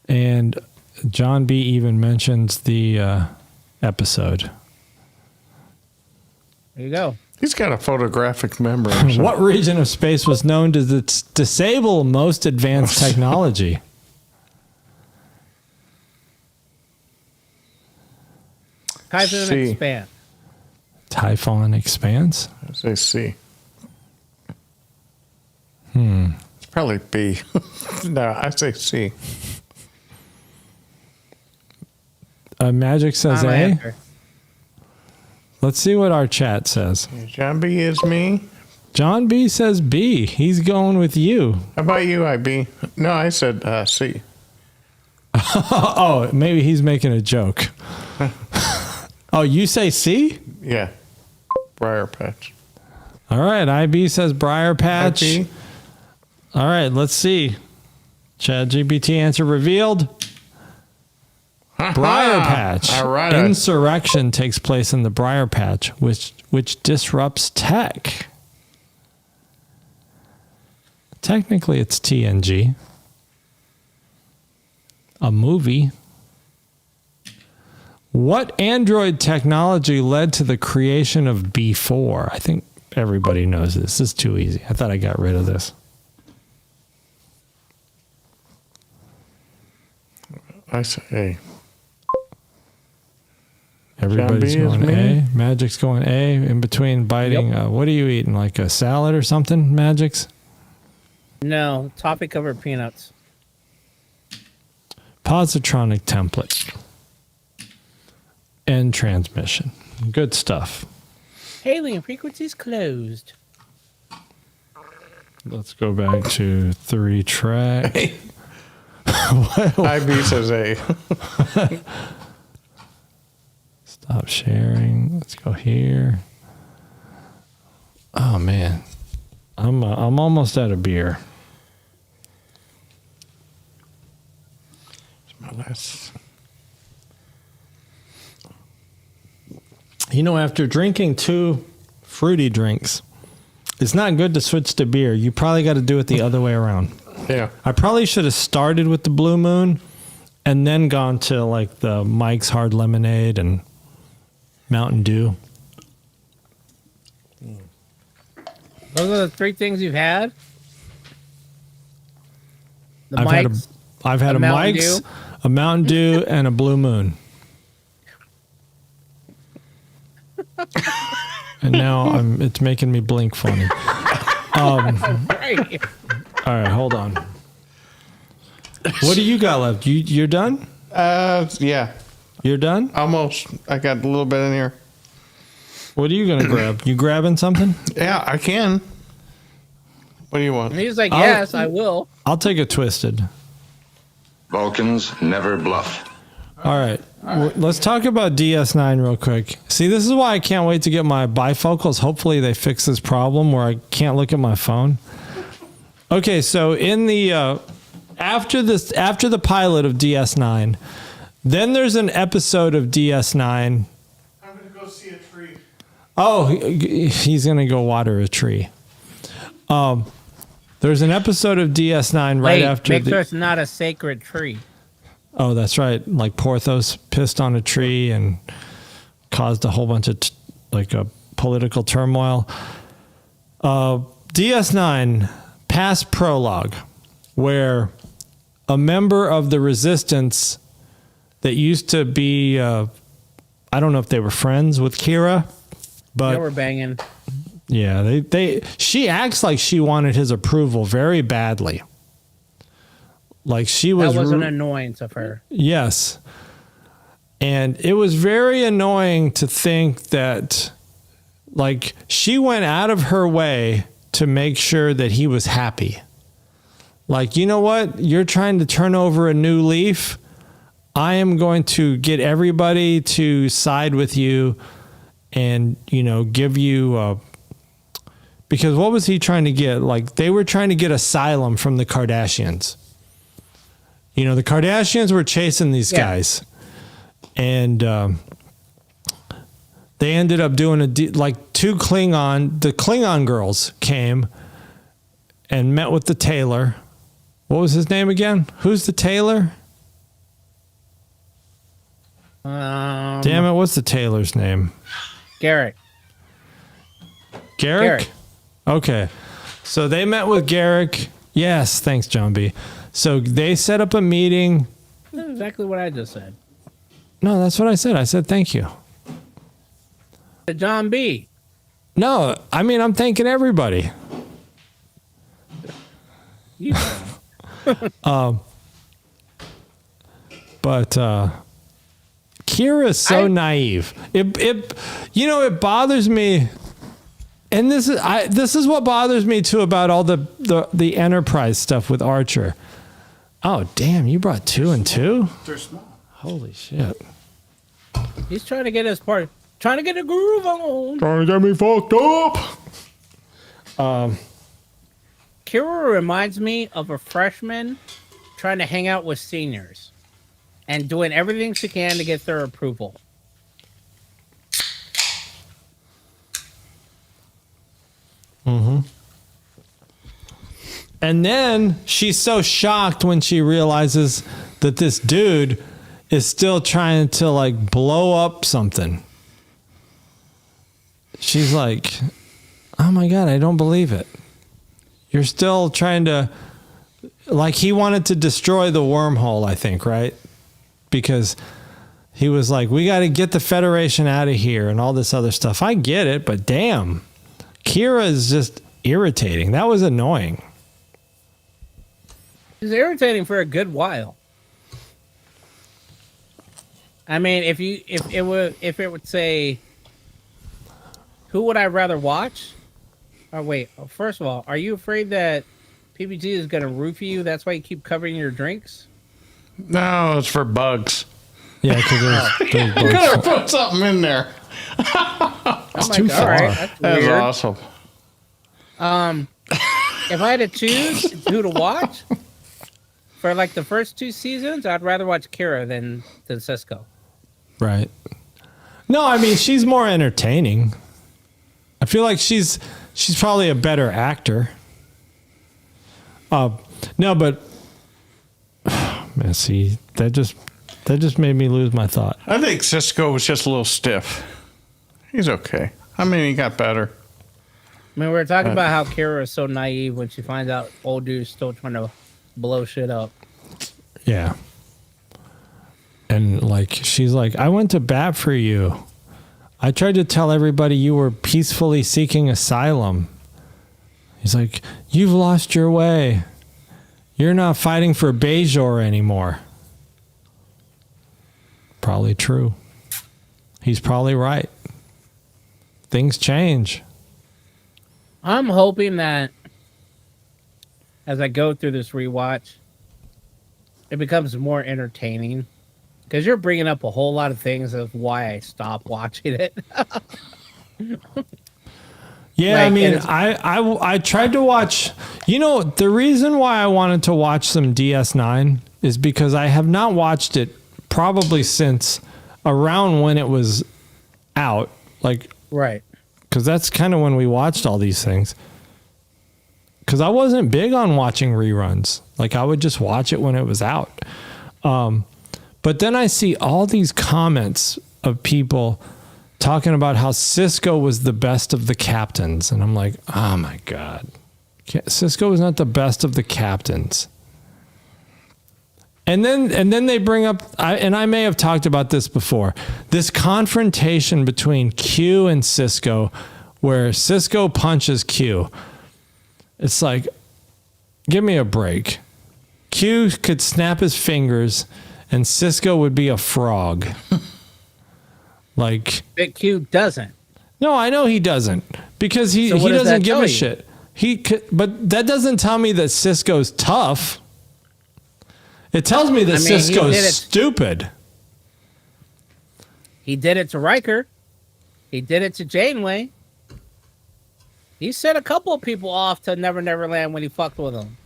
And John B even mentions the episode. There you go. He's got a photographic memory. or something. What region of space was known to disable most advanced technology? Typhoon C. Expand. Typhon Expanse? I say C. It's probably B. No, I say C. Magic says Final A. answer. Let's see what our chat says. John B is me. John B says B. He's going with you. How about you, IB? No, I said C. Oh, maybe he's making a joke. Oh, you say C? Yeah. Briar Patch. All right. IB says Briar Patch. IB. All right. Let's see. ChatGPT answer revealed. Briar Patch. All right. Insurrection takes place in the Briar Patch, which disrupts tech. Technically, it's TNG. A movie. What android technology led to the creation of B4? I think everybody knows this. This is too easy. I thought I got rid of this. I say A. Everybody's John B is going me. A. Magic's going A. In between biting, what are you eating? Like a salad or something, Magic's? No, toffee covered peanuts. Positronic template. End transmission. Good stuff. Alien frequencies closed. Let's go back to 3-track. IB says A. Stop sharing. Let's go here. Oh man, I'm almost out of beer. You know, after drinking 2 fruity drinks, it's not good to switch to beer. You probably got to do it the other way around. Yeah. I probably should have started with the Blue Moon and then gone to like the Mike's Hard Lemonade and Mountain Dew. Those are the 3 things you've had? The I've had a Mountain Mike's, Dew? a Mountain Dew, and a Blue Moon. And now it's making me blink funny. Right. All right, hold on. What do you got left? You're done? Yeah. You're done? Almost. I got a little bit in here. What are you going to grab? You grabbing something? Yeah, I can. What do you want? And he's like, yes, I will. I'll take a Twisted. Vulcans never bluff. All right. Let's talk about DS9 real quick. See, this is why I can't wait to get my bifocals. Hopefully they fix this problem where I can't look at my phone. Okay, so in the after the pilot of DS9, then there's an episode of DS9. I'm going to go see a tree. Oh, he's going to go water a tree. There's an episode of DS9 right after make sure it's not a sacred tree. Oh, that's right. Like Porthos pissed on a tree and caused a whole bunch of a political turmoil. DS9 past prologue, where a member of the resistance that used to be, I don't know if they were friends with Kira, but They were banging. yeah, she acts like she wanted his approval very badly. Like she was. That was an annoyance of her. Yes. And it was very annoying to think that, like, she went out of her way to make sure that he was happy. Like, you know what? You're trying to turn over a new leaf. I am going to get everybody to side with you and, give you because what was he trying to get? Like, they were trying to get asylum from the Kardashians. The Kardashians were chasing these guys. And they ended up doing the Klingon girls came and met with the tailor. What was his name again? Who's the tailor? Damn it, what's the tailor's name? Garrett. Garrick? Okay. So they met with Garrick. Yes, thanks, John B. So they set up a meeting. That's exactly what I just said. No, that's what I said. I said thank you. John B. No, I mean, I'm thanking everybody. You But Kira is so naive. It bothers me. And this is what bothers me too about all the Enterprise stuff with Archer. Oh, damn, you brought 2 and 2? They're small. Holy shit. He's trying to get his part. Trying to get a groove on. Trying to get me fucked up. Kira reminds me of a freshman trying to hang out with seniors and doing everything she can to get their approval. Mm-hmm. And then she's so shocked when she realizes that this dude is still trying to like blow up something. She's like, oh my God, I don't believe it. You're still trying to, like, he wanted to destroy the wormhole, I think, right? Because he was like, we got to get the Federation out of here and all this other stuff. I get it, but damn, Kira is just irritating. That was annoying. It's irritating for a good while. I mean, if it would say, who would I rather watch? Oh wait. First of all, are you afraid that PBG is gonna roofie you? That's why you keep covering your drinks. No, it's for bugs. Yeah, because there's You gotta bugs. put something in there. It's too far. All right, that's That's weird. awesome. If I had to choose who to watch for like the first 2 seasons, I'd rather watch Kira than Sisko. Right. No, I mean she's more entertaining. I feel like she's probably a better actor. No, but man, see, that just made me lose my thought. I think Sisko was just a little stiff. He's okay. I mean, he got better. I mean, we were talking about how Kira is so naive when she finds out old dude's still trying to blow shit up. Yeah. And like she's like, I went to bat for you. I tried to tell everybody you were peacefully seeking asylum. He's like, you've lost your way. You're not fighting for Bajor anymore. Probably true. He's probably right. Things change. I'm hoping that as I go through this rewatch, it becomes more entertaining. Because you're bringing up a whole lot of things of why I stopped watching it. Yeah, Like, I mean, and I tried to watch. You know, the reason why I wanted to watch some DS9 is because I have not watched it probably since around when it was out. Like, Right. because that's kind of when we watched all these things. Because I wasn't big on watching reruns. Like, I would just watch it when it was out. But then I see all these comments of people talking about how Sisko was the best of the captains. And I'm like, oh my God. Sisko was not the best of the captains. And then they bring up, and I may have talked about this before, this confrontation between Q and Sisko, where Sisko punches Q. It's like, give me a break. Q could snap his fingers and Sisko would be a frog. Like, Big Q doesn't. no, I know he doesn't, because he So what does doesn't that give tell a you? shit. But that doesn't tell me that Sisko's tough. It tells me that I mean, he Sisko's did it. stupid. He did it to Riker. He did it to Janeway. He sent a couple of people off to Never Never Land when he fucked with them.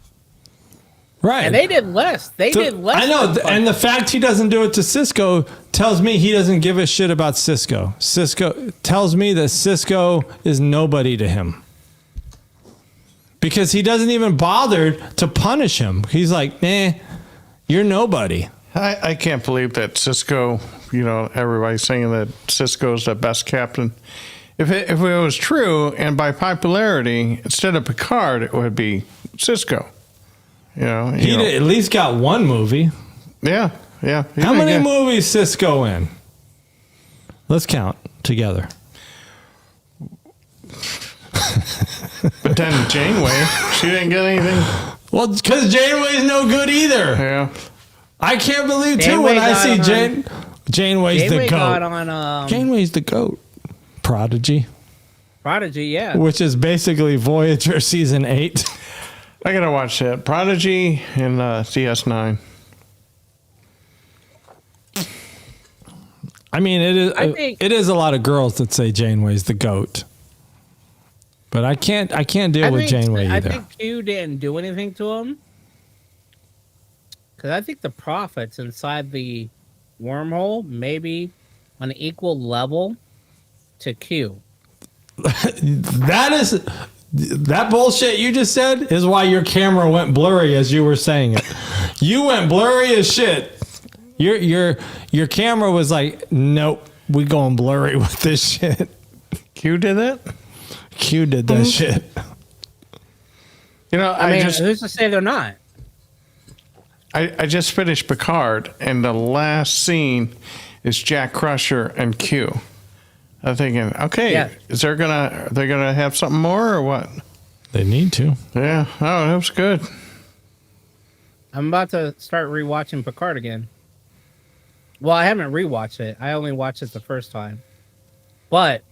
Right. And they did less. They did less. I know. than fuck. And the fact he doesn't do it to Sisko tells me he doesn't give a shit about Sisko. Sisko tells me that Sisko is nobody to him. Because he doesn't even bother to punish him. He's like, nah, you're nobody. I can't believe that Sisko, you know, everybody's saying that Sisko's the best captain. If it was true, and by popularity, instead of Picard, it would be Sisko. You know, He at least got one movie. Yeah. How many movies Sisko in? Let's count together. But then Janeway, she didn't get anything. Well, because Janeway's no good either. Yeah. I can't believe too Janeway when I got see on- Janeway's Janeway the got goat. on Janeway's the goat. Prodigy, Prodigy, yeah. which is basically Voyager season 8. I gotta watch that. Prodigy and DS9. I mean, I think- it is a lot of girls that say Janeway's the goat, but I can't deal with Janeway I either. think Q didn't do anything to him. Because I think the prophets inside the wormhole may be on an equal level to Q. That bullshit you just said is why your camera went blurry as you were saying it. You went blurry as shit. Your camera was like, nope, we going blurry with this shit. Q did that? Q did that shit. You know, I mean, who's to say they're not? I just finished Picard, and the last scene is Jack Crusher and Q. I'm thinking, okay, Yeah. are they gonna have something more or what? They need to. Yeah. Oh, that was good. I'm about to start rewatching Picard again. Well, I haven't rewatched it. I only watched it the first time. But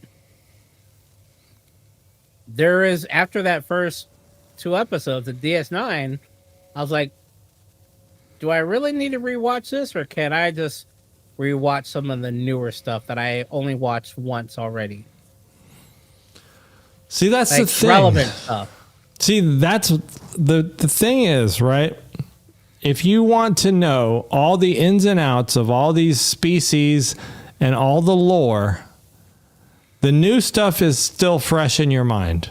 there is, after that first 2 episodes of DS9, I was like, do I really need to rewatch this, or can I just rewatch some of the newer stuff that I only watched once already? See, that's Like the thing. relevant stuff. See, that's the thing is, right? If you want to know all the ins and outs of all these species and all the lore, the new stuff is still fresh in your mind.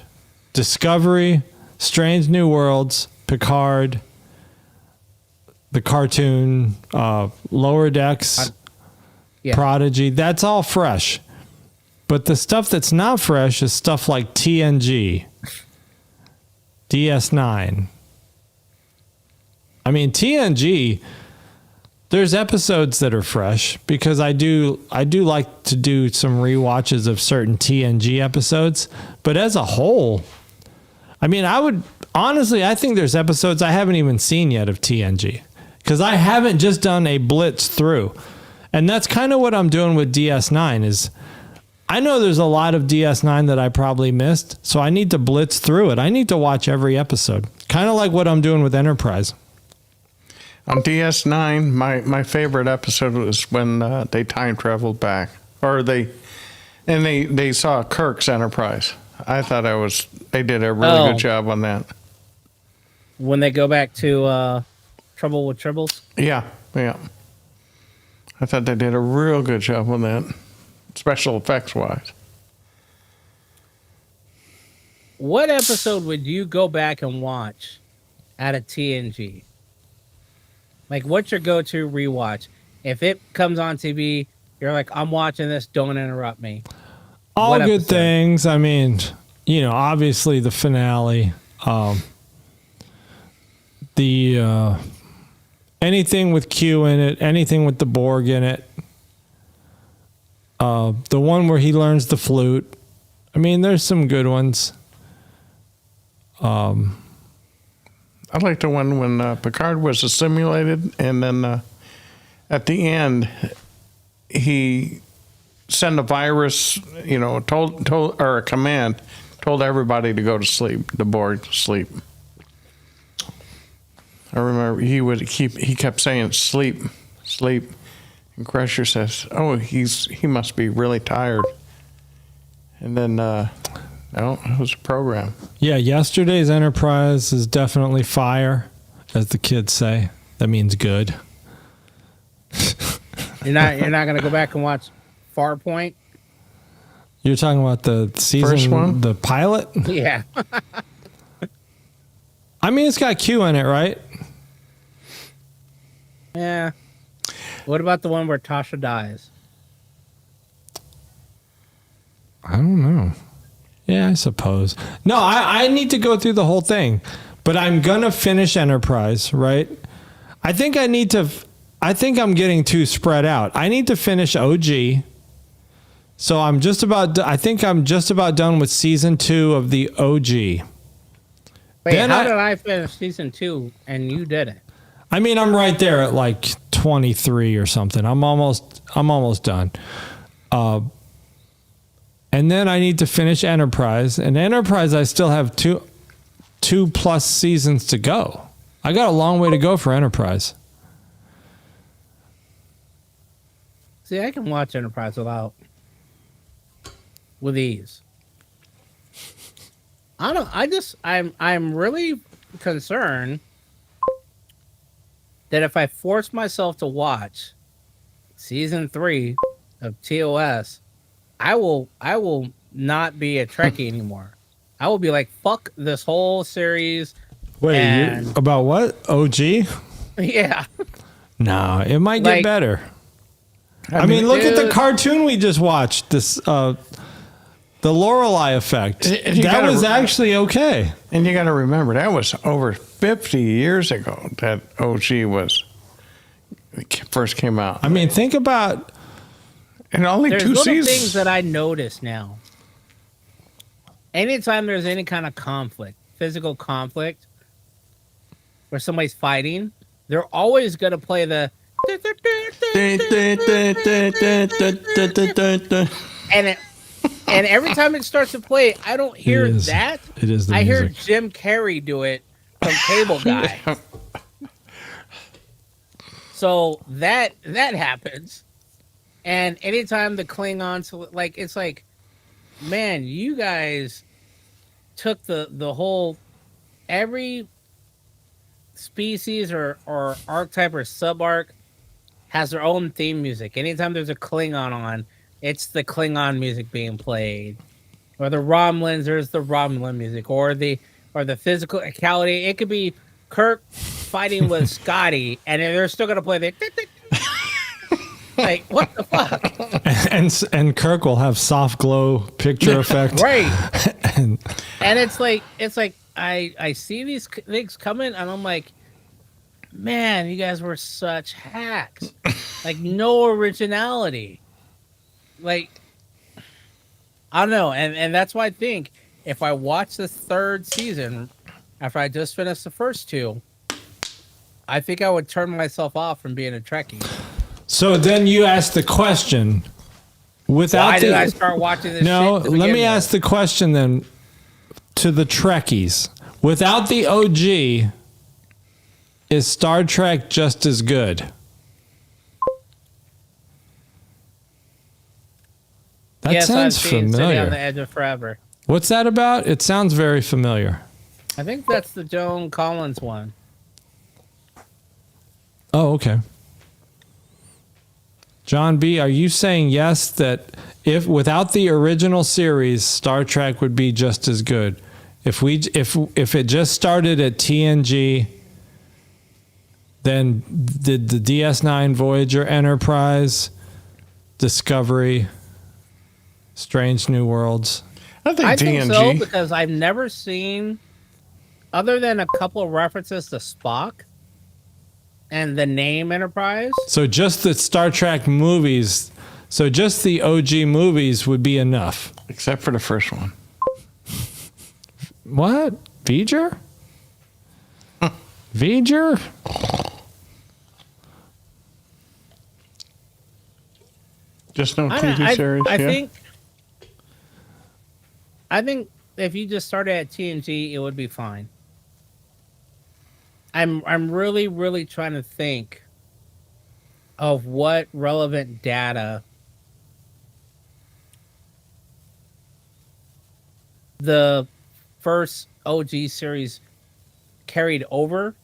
Discovery, Strange New Worlds, Picard, the cartoon, Lower Decks, Prodigy, that's all fresh. But the stuff that's not fresh is stuff like TNG, DS9. I mean, TNG, there's episodes that are fresh because I do like to do some rewatches of certain TNG episodes, but as a whole, I mean, I think there's episodes I haven't even seen yet of TNG because I haven't just done a blitz through. And that's kind of what I'm doing with DS9 is I know there's a lot of DS9 that I probably missed, so I need to blitz through it. I need to watch every episode, kind of like what I'm doing with Enterprise. On DS9, my favorite episode was when they time traveled back, or they saw Kirk's Enterprise. I thought they did a really good job on that. When they go back to Trouble with Tribbles? Yeah. I thought they did a real good job on that, special effects wise. What episode would you go back and watch out of TNG? Like, what's your go-to rewatch? If it comes on TV, you're like, I'm watching this, don't interrupt me. All what good episode? Things. I mean, obviously the finale. Anything with Q in it, anything with the Borg in it. The one where he learns the flute. I mean, there's some good ones. I like the one when Picard was assimilated, and then at the end, he sent a virus, told or a command, told everybody to go to sleep, the Borg to sleep. I remember he kept saying sleep, and Crusher says, "Oh, he must be really tired," and then. No, it was a program. Yeah, yesterday's Enterprise is definitely fire, as the kids say. That means good. You're not going to go back and watch Farpoint? You're talking about the season, first one? The pilot? Yeah. I mean, it's got Q in it, right? Yeah. What about the one where Tasha dies? I don't know. Yeah, I suppose. No, I need to go through the whole thing, but I'm going to finish Enterprise, right? I think I'm getting too spread out. I need to finish OG. So I'm just about done with season 2 of the OG. Wait, then how did I finish season 2 and you didn't? I mean, I'm right there at like 23 or something. I'm almost done. And then I need to finish Enterprise. And Enterprise, I still have two plus seasons to go. I got a long way to go for Enterprise. See, I can watch Enterprise with ease. I'm really concerned that if I force myself to watch season 3 of TOS, I will not be a Trekkie anymore. I will be like, fuck this whole series. Wait, about what? OG? Yeah. No, it might get better. I mean, look at the cartoon we just watched. This, the Lorelei Effect. That was actually okay. And you got to remember, that was over 50 years ago that OG first came out. I mean, think about... And only there's 2 little seasons. Things that I notice now. Anytime there's any kind of conflict, physical conflict, where somebody's fighting, they're always going to play the... And And every time it starts to play, I don't hear that. It is the I hear music. Jim Carrey do it from Cable Guy. So that happens. And anytime the Klingons, like, it's like, man, you guys took the whole, every species or archetype or sub-arc has their own theme music. Anytime there's a Klingon on, it's the Klingon music being played. Or the Romulans, there's the Romulan music. Or the physicality. It could be Kirk fighting with Scotty, and they're still going to play the... Like, what the fuck? And Kirk will have soft glow picture effect. Right. and it's like I see these things coming, and I'm like, man, you guys were such hacks. Like, no originality. Like, I don't know. And that's why I think if I watch the third season after I just finished the first two, I think I would turn myself off from being a Trekkie. So then you ask the question, without why did I start watching this? No, shit let me ask the question then to the Trekkies. Without the OG, is Star Trek just as good? That yes, sounds I've seen familiar. City on the Edge of Forever. What's that about? It sounds very familiar. I think that's the Joan Collins one. Oh, okay. John B., are you saying yes that if without the original series, Star Trek would be just as good? If it just started at TNG, then did the DS9, Voyager, Enterprise, Discovery, Strange New Worlds? I think TNG. So, because I've never seen, other than a couple of references to Spock and the name Enterprise. So just the Star Trek movies, so just the OG movies would be enough. Except for the first one. What? V'ger? V'ger? Just no TV series. I think if you just started at TNG, it would be fine. I'm really, really trying to think of what relevant data the first OG series carried over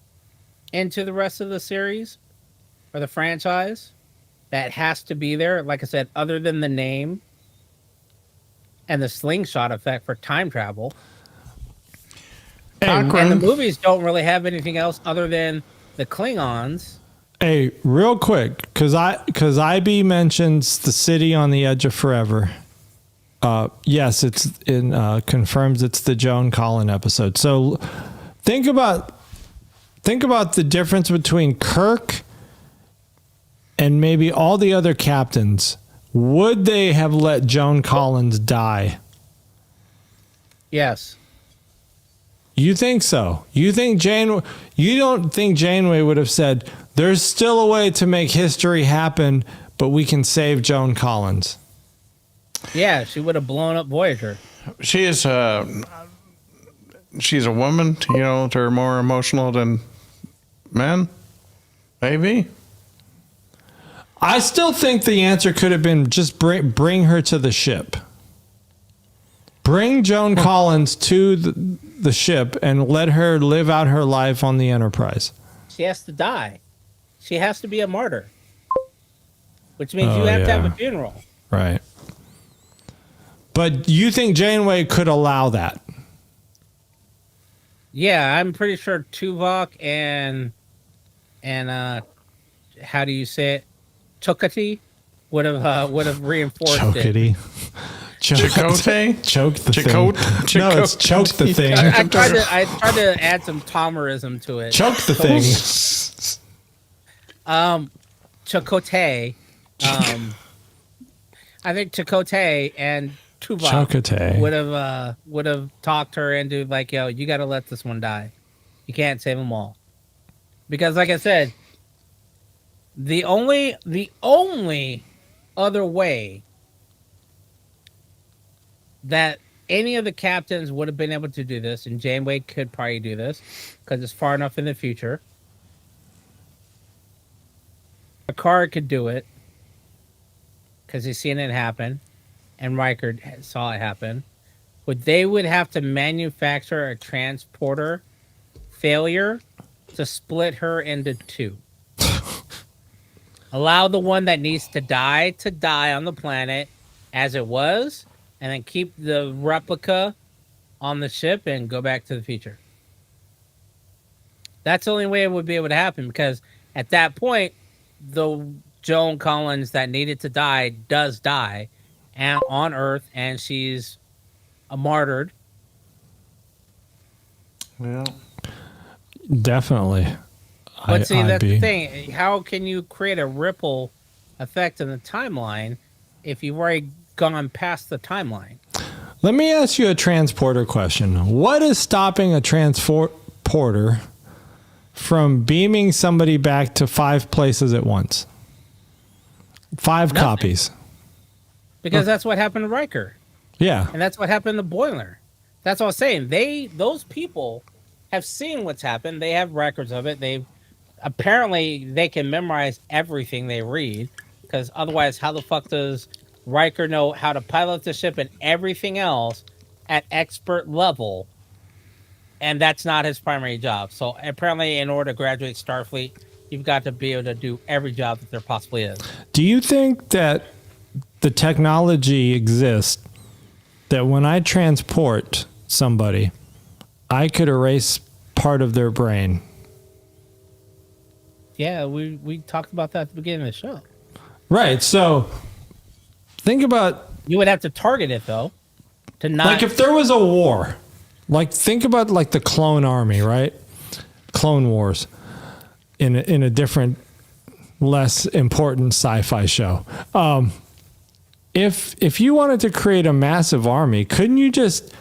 into the rest of the series or the franchise that has to be there. Like I said, other than the name and the slingshot effect for time travel. And the movies don't really have anything else other than the Klingons. Hey, real quick, because IB mentions the city on the edge of forever. Yes, it's confirms it's the Joan Collins episode. So think about the difference between Kirk and maybe all the other captains. Would they have let Joan Collins die? Yes. You think so? You don't think Janeway would have said, there's still a way to make history happen, but we can save Joan Collins? Yeah, she would have blown up Voyager. She's a woman, they're more emotional than men. Maybe. I still think the answer could have been just bring her to the ship. Bring Joan Collins to the ship and let her live out her life on the Enterprise. She has to die. She has to be a martyr. Which means you have to have a funeral. Right. But you think Janeway could allow that? Yeah, I'm pretty sure Tuvok and how do you say it? Chakotay would have reinforced it. Chakotay? Choke the thing. No, it's choke the thing. I tried to add some Tomerism to it. Choke the thing. Chakotay. I think Chakotay and Tuvok would have talked her into like, yo, you got to let this one die. You can't save them all. Because like I said, the only other way that any of the captains would have been able to do this, and Janeway could probably do this because it's far enough in the future. Picard could do it because he's seen it happen, and Riker saw it happen. But they would have to manufacture a transporter failure to split her into two. Allow the one that needs to die on the planet as it was, and then keep the replica on the ship and go back to the future. That's the only way it would be able to happen, because at that point, the Joan Collins that needed to die does die and on Earth, and she's a martyred. Yeah. Definitely. But see, that's the thing. How can you create a ripple effect in the timeline if you've already gone past the timeline? Let me ask you a transporter question. What is stopping a transporter from beaming somebody back to 5 places at once? 5 Nothing. Copies. Because that's what happened to Riker. Yeah. And that's what happened to Boiler. That's what I was saying. Those people have seen what's happened. They have records of it. Apparently they can memorize everything they read, because otherwise how the fuck does Riker know how to pilot the ship and everything else at expert level? And that's not his primary job. So apparently in order to graduate Starfleet, you've got to be able to do every job that there possibly is. Do you think that the technology exists that when I transport somebody, I could erase part of their brain? Yeah, we talked about that at the beginning of the show. Right. So think about... You would have to target it, though, to not... Like if there was a war, like think about like the clone army, right? Clone Wars in a different, less important sci-fi show. If you wanted to create a massive army, couldn't you just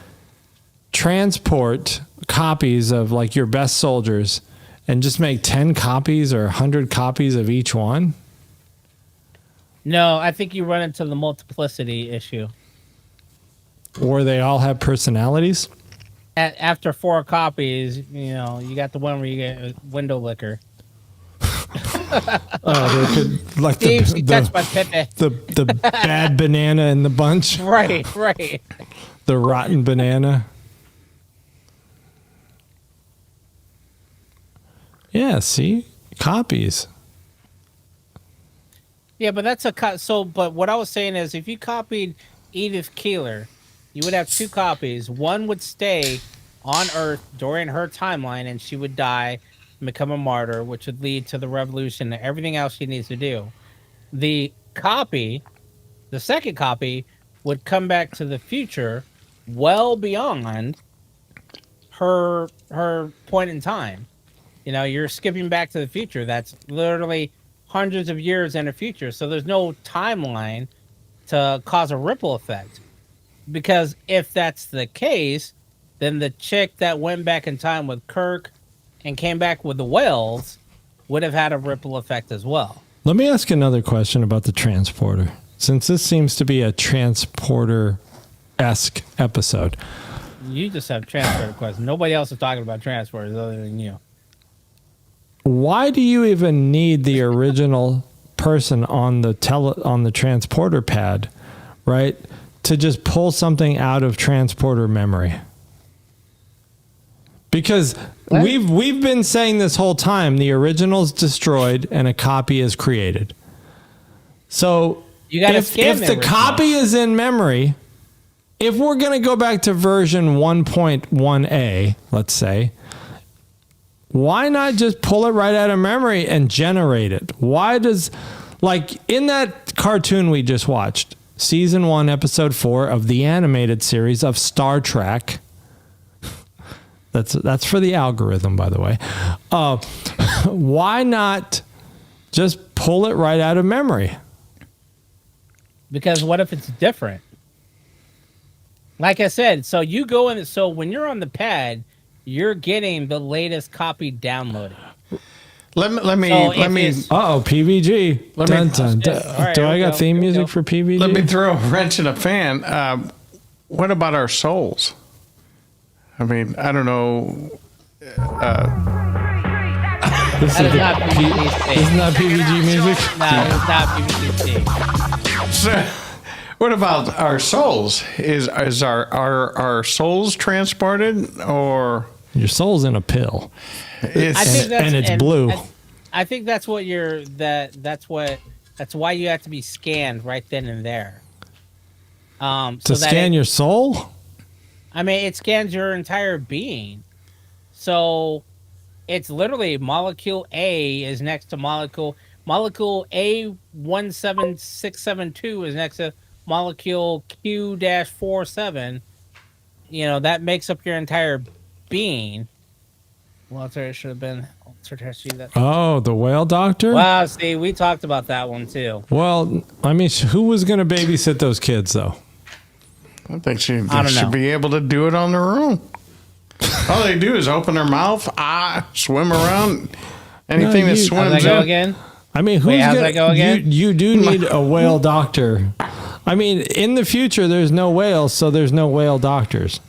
transport copies of like your best soldiers and just make 10 copies or 100 copies of each one? No, I think you run into the multiplicity issue. Or they all have personalities? After 4 copies, you got the one where you get a window licker. Oh, they could, like touched by Pepe. the bad banana in the bunch. Right. The rotten banana. Yeah, see? Copies. Yeah, but that's but what I was saying is if you copied Edith Keeler, you would have 2 copies. One would stay on Earth during her timeline and she would die and become a martyr, which would lead to the revolution and everything else she needs to do. The second copy would come back to the future well beyond her point in time. You're skipping back to the future. That's literally hundreds of years in the future. So there's no timeline to cause a ripple effect. Because if that's the case, then the chick that went back in time with Kirk and came back with the whales would have had a ripple effect as well. Let me ask another question about the transporter, since this seems to be a transporter-esque episode. You just have transporter questions. Nobody else is talking about transporters other than you. Why do you even need the original person on the transporter pad, right, to just pull something out of transporter memory? Because we've been saying this whole time, the original's destroyed and a copy is created. So if the copy is in memory, if we're going to go back to version 1.1a, let's say, why not just pull it right out of memory and generate it? Why does, like in that cartoon we just watched, season 1, episode 4 of the animated series of Star Trek. That's for the algorithm, by the way. Why not just pull it right out of memory? Because what if it's different? Like I said, so you go in. So when you're on the pad, you're getting the latest copy downloaded. Let me. PVG. Let dun, me. dun, dun. Right, Do I got theme music for PVG? Let me throw a wrench in a fan. what about our souls? I mean, I don't know. This That is is not PvP. Isn't that PVG music? No, it's not PvP. So, what about our souls? Is our souls transported, or Your soul's in a pill. it's, I think that's, and it's blue. I think that's what that's why you have to be scanned right then and there. To so that scan your soul? I mean, it scans your entire being. So it's literally molecule A is next to molecule A17672 is next to molecule Q-47. You know, that makes up your entire being. Well, it should have been. Oh, the whale doctor? Wow, see, we talked about that one too. Well, I mean, who was going to babysit those kids, though? I think they I don't should know. be able to do it on their own. All they do is open their mouth, swim around. Anything that How's swims that go in. again? I mean, who's Wait, how's gonna, that go again? You do need a whale doctor. I mean, in the future, there's no whales, so there's no whale doctors.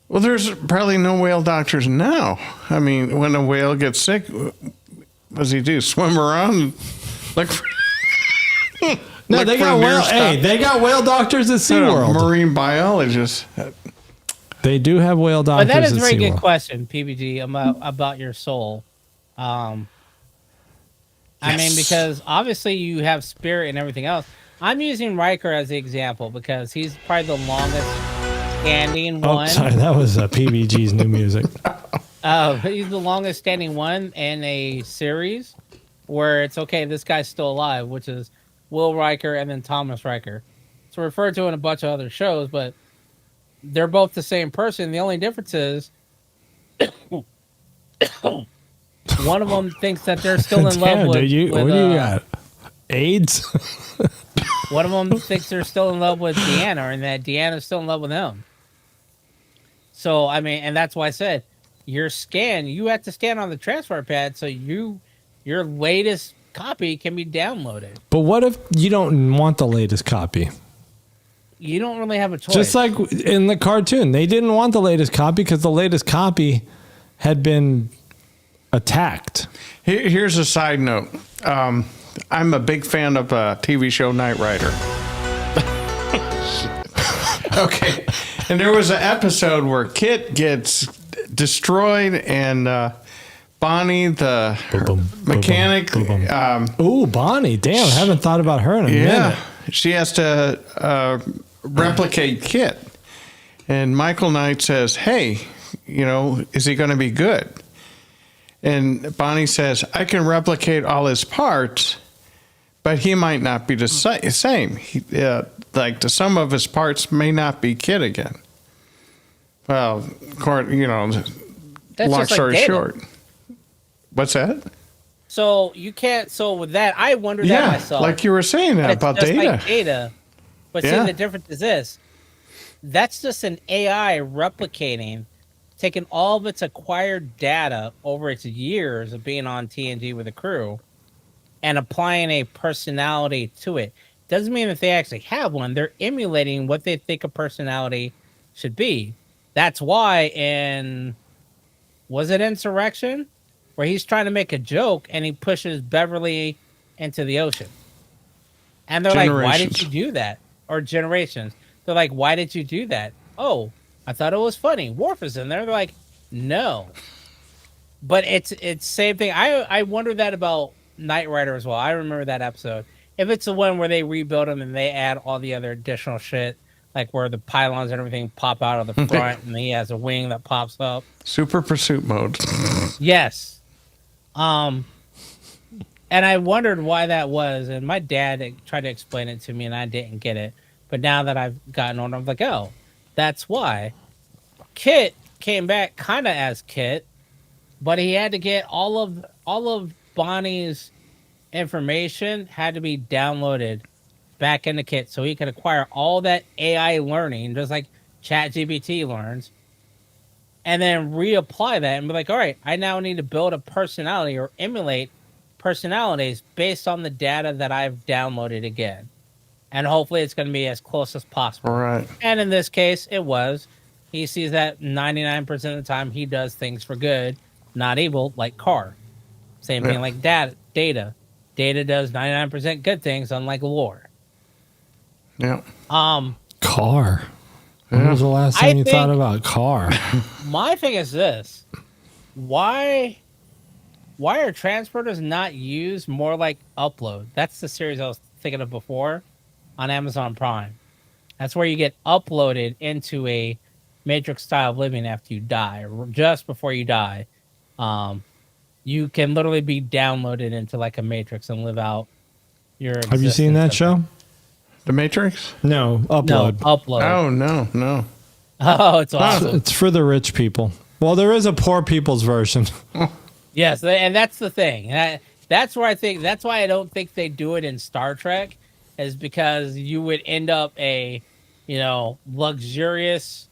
Well, there's probably no whale doctors now. I mean, when a whale gets sick, what does he do? Swim around? Look for, No, look they for got near whale. stuff. Hey, they got whale doctors at SeaWorld. Marine biologists. They do have whale But doctors that is at a very SeaWorld. good question, PBG, about your soul. I mean, because obviously you have spirit and everything else. I'm using Riker as the example because he's probably the longest standing Oh, one. sorry, that was PBG's new music. He's the longest standing one in a series where it's okay, this guy's still alive, which is Will Riker and then Thomas Riker. It's referred to in a bunch of other shows, but they're both the same person. The only difference is one of them thinks that they're still in love Damn, with. dude, what do you got? AIDS? One of them thinks they're still in love with Deanna, and that Deanna's still in love with him. So I mean, and that's why I said your scan. You have to scan on the transfer pad, so your latest copy can be downloaded. But what if you don't want the latest copy? You don't really have a choice. Just like in the cartoon, they didn't want the latest copy because the latest copy had been attacked. Here's a side note. I'm a big fan of a TV show Knight Rider. Okay. And there was an episode where Kit gets destroyed and Bonnie, the mechanic. Ooh, Bonnie. Damn, I haven't thought about her in a minute. She has to replicate Kit. And Michael Knight says, hey, is he going to be good? And Bonnie says, I can replicate all his parts, but he might not be the same. Like the sum of his parts may not be Kit again. Well, That's long just like story Data. short. What's that? So you can't. So with that, I wondered that myself. Like you were saying that It's about just Data. like Data. But Yeah. see, the difference is this. That's just an AI replicating, taking all of its acquired data over its years of being on TNG with a crew and applying a personality to it. Doesn't mean that they actually have one. They're emulating what they think a personality should be. That's why was it Insurrection? Where he's trying to make a joke and he pushes Beverly into the ocean. And they're like, why did you do that? Or Generations. They're like, why did you do that? Oh, I thought it was funny. Worf is in there. They're like, no. But it's same thing. I wonder that about Knight Rider as well. I remember that episode. If it's the one where they rebuild him and they add all the other additional shit, like where the pylons and everything pop out of the front and he has a wing that pops up. Super pursuit mode. Yes. And I wondered why that was, and my dad tried to explain it to me, and I didn't get it. But now that I've gotten older, I'm like, oh, that's why. Kit came back kind of as Kit, but he had to get all of Bonnie's information had to be downloaded back into Kit, so he could acquire all that AI learning, just like ChatGPT learns. And then reapply that and be like, all right, I now need to build a personality or emulate personalities based on the data that I've downloaded again. and hopefully it's going to be as close as possible. Right. And in this case, it was. He sees that 99% of the time he does things for good, not evil, like Carr. Same thing like Data. Data does 99% good things, unlike Lore. Yeah. Car. When was the last time you thought about car? My thing is this: why are transporters not used more like Upload? That's the series I was thinking of before on Amazon Prime. That's where you get uploaded into a Matrix style of living after you die, or just before you die. You can literally be downloaded into like a Matrix and live out your existence. Have you seen that show? The Matrix? No, Upload. No, Upload. Oh, no. Oh, it's awesome. It's for the rich people. Well, there is a poor people's version. Yes, and that's the thing. That's where I think. That's why I don't think they do it in Star Trek, is because you would end up a, luxurious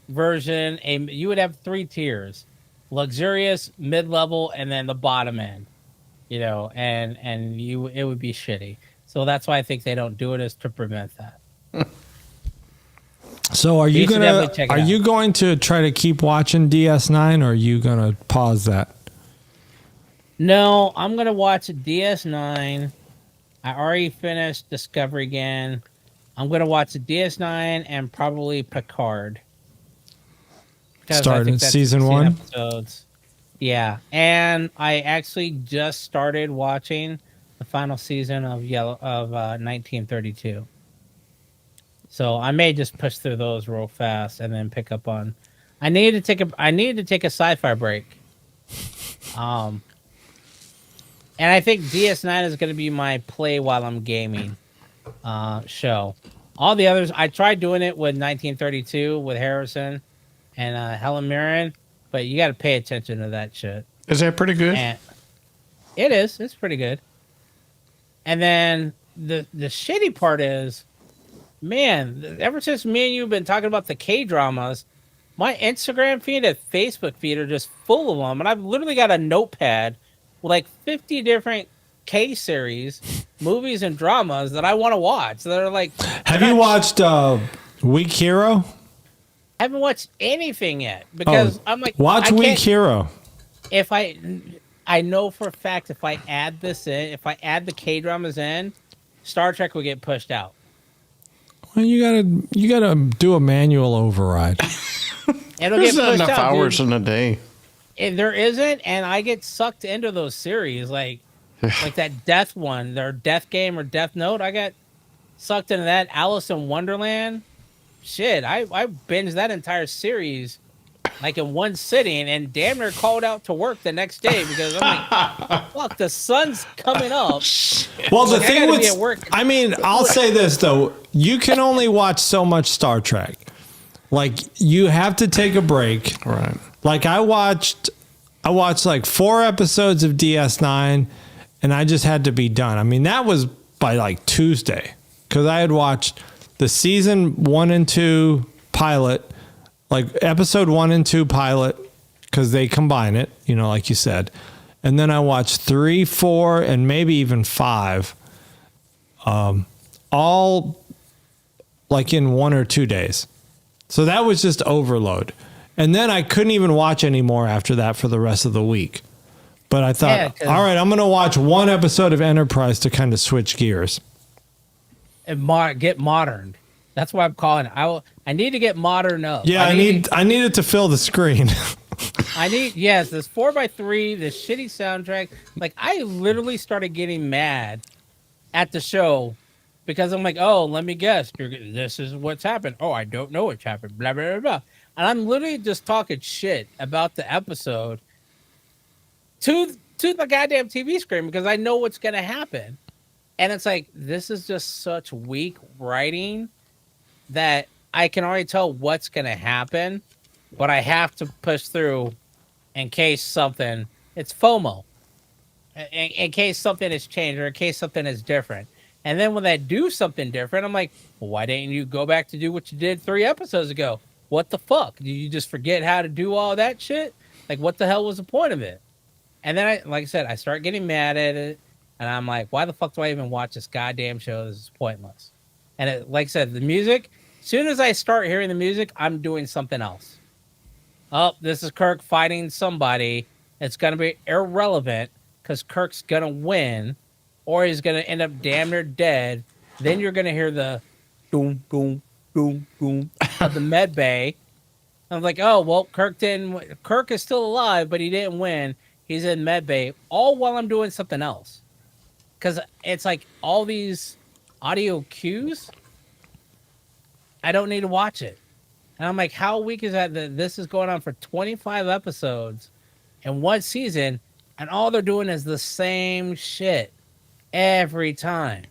version. You would have 3 tiers: luxurious, mid-level, and then the bottom end. And it would be shitty. So that's why I think they don't do it, is to prevent that. So are you going to try to keep watching DS9, or are you gonna pause that? No, I'm gonna watch DS9. I already finished Discovery again. I'm gonna watch DS9 and probably Picard. Starting season 1 episodes. Yeah, and I actually just started watching the final season of 1932. So I may just push through those real fast and then pick up on. I need to take a sci-fi break. And I think DS9 is going to be my play while I'm gaming show. All the others, I tried doing it with 1932 with Harrison and Helen Mirren, but you got to pay attention to that shit. Is that pretty good? And it is. It's pretty good. And then the shitty part is, man, ever since me and you have been talking about the K-dramas, my Instagram feed and Facebook feed are just full of them. And I've literally got a notepad with like 50 different K-series, movies, and dramas that I want to watch. That are like... Have you watched Weak Hero? I haven't watched anything yet. Because I'm like... Watch Weak Hero. If I know for a fact if I add this in, if I add the K-dramas in, Star Trek will get pushed out. Well, you gotta do a manual override. There's not enough hours in a day. If there isn't, and I get sucked into those series, like that Death one, their Death Game or Death Note, I got sucked into that. Alice in Wonderland, shit, I binged that entire series like in one sitting and damn near called out to work the next day because I'm like, fuck, the sun's coming up. Well, the thing with, I'll say this though, you can only watch so much Star Trek. Like you have to take a break. Right. Like I watched like 4 episodes of DS9 and I just had to be done. I mean, that was by like Tuesday because I had watched the season 1 and 2 pilot, like episode 1 and 2 pilot, because they combine it, like you said. And then I watched 3, 4, and maybe even 5, all like in 1 or 2 days. So that was just overload. And then I couldn't even watch anymore after that for the rest of the week. But I thought, all right, I'm going to watch 1 episode of Enterprise to kind of switch gears. And get modern. That's why I'm calling it. I need to get modern up. Yeah, I need it to fill the screen. This 4x3, this shitty soundtrack. Like I literally started getting mad at the show because I'm like, oh, let me guess. This is what's happened. Oh, I don't know what's happened. Blah, blah, blah, blah. And I'm literally just talking shit about the episode to the goddamn TV screen because I know what's going to happen. And it's like, this is just such weak writing that I can already tell what's going to happen, but I have to push through in case something, it's FOMO, in case something has changed or in case something is different. And then when they do something different, I'm like, well, why didn't you go back to do what you did 3 episodes ago? What the fuck? Did you just forget how to do all that shit? Like, what the hell was the point of it? And then, like I said, I start getting mad at it. And I'm like, why the fuck do I even watch this goddamn show? This is pointless. And like I said, the music, as soon as I start hearing the music, I'm doing something else. Oh, this is Kirk fighting somebody. It's going to be irrelevant because Kirk's going to win or he's going to end up damn near dead. Then you're going to hear the boom, boom, boom, boom of the med bay. I'm like, oh, well, Kirk is still alive, but he didn't win. He's in med bay, all while I'm doing something else. Because it's like all these audio cues, I don't need to watch it. And I'm like, how weak is that this is going on for 25 episodes in one season, and all they're doing is the same shit every time.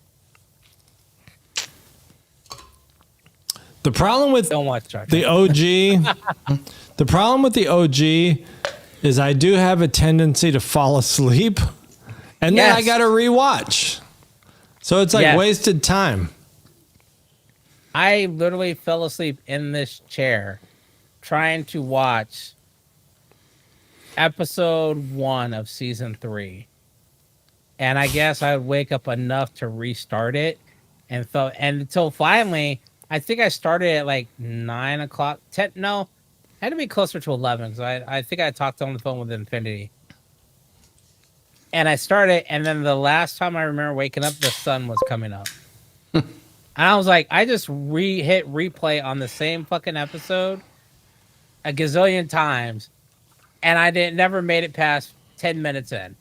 The problem with Don't watch Star Trek. the OG, the problem with the OG is I do have a tendency to fall asleep, and then I Yes. got to rewatch. So it's like Yes. wasted time. I literally fell asleep in this chair trying to watch episode 1 of season 3. And I guess I would wake up enough to restart it and until finally, I think I started at like 9 o'clock. 10, no, it had to be closer to 11 because I think I talked on the phone with Infinity. And I started, and then the last time I remember waking up, the sun was coming up. And I was like, I just hit replay on the same fucking episode a gazillion times, and I never made it past 10 minutes in.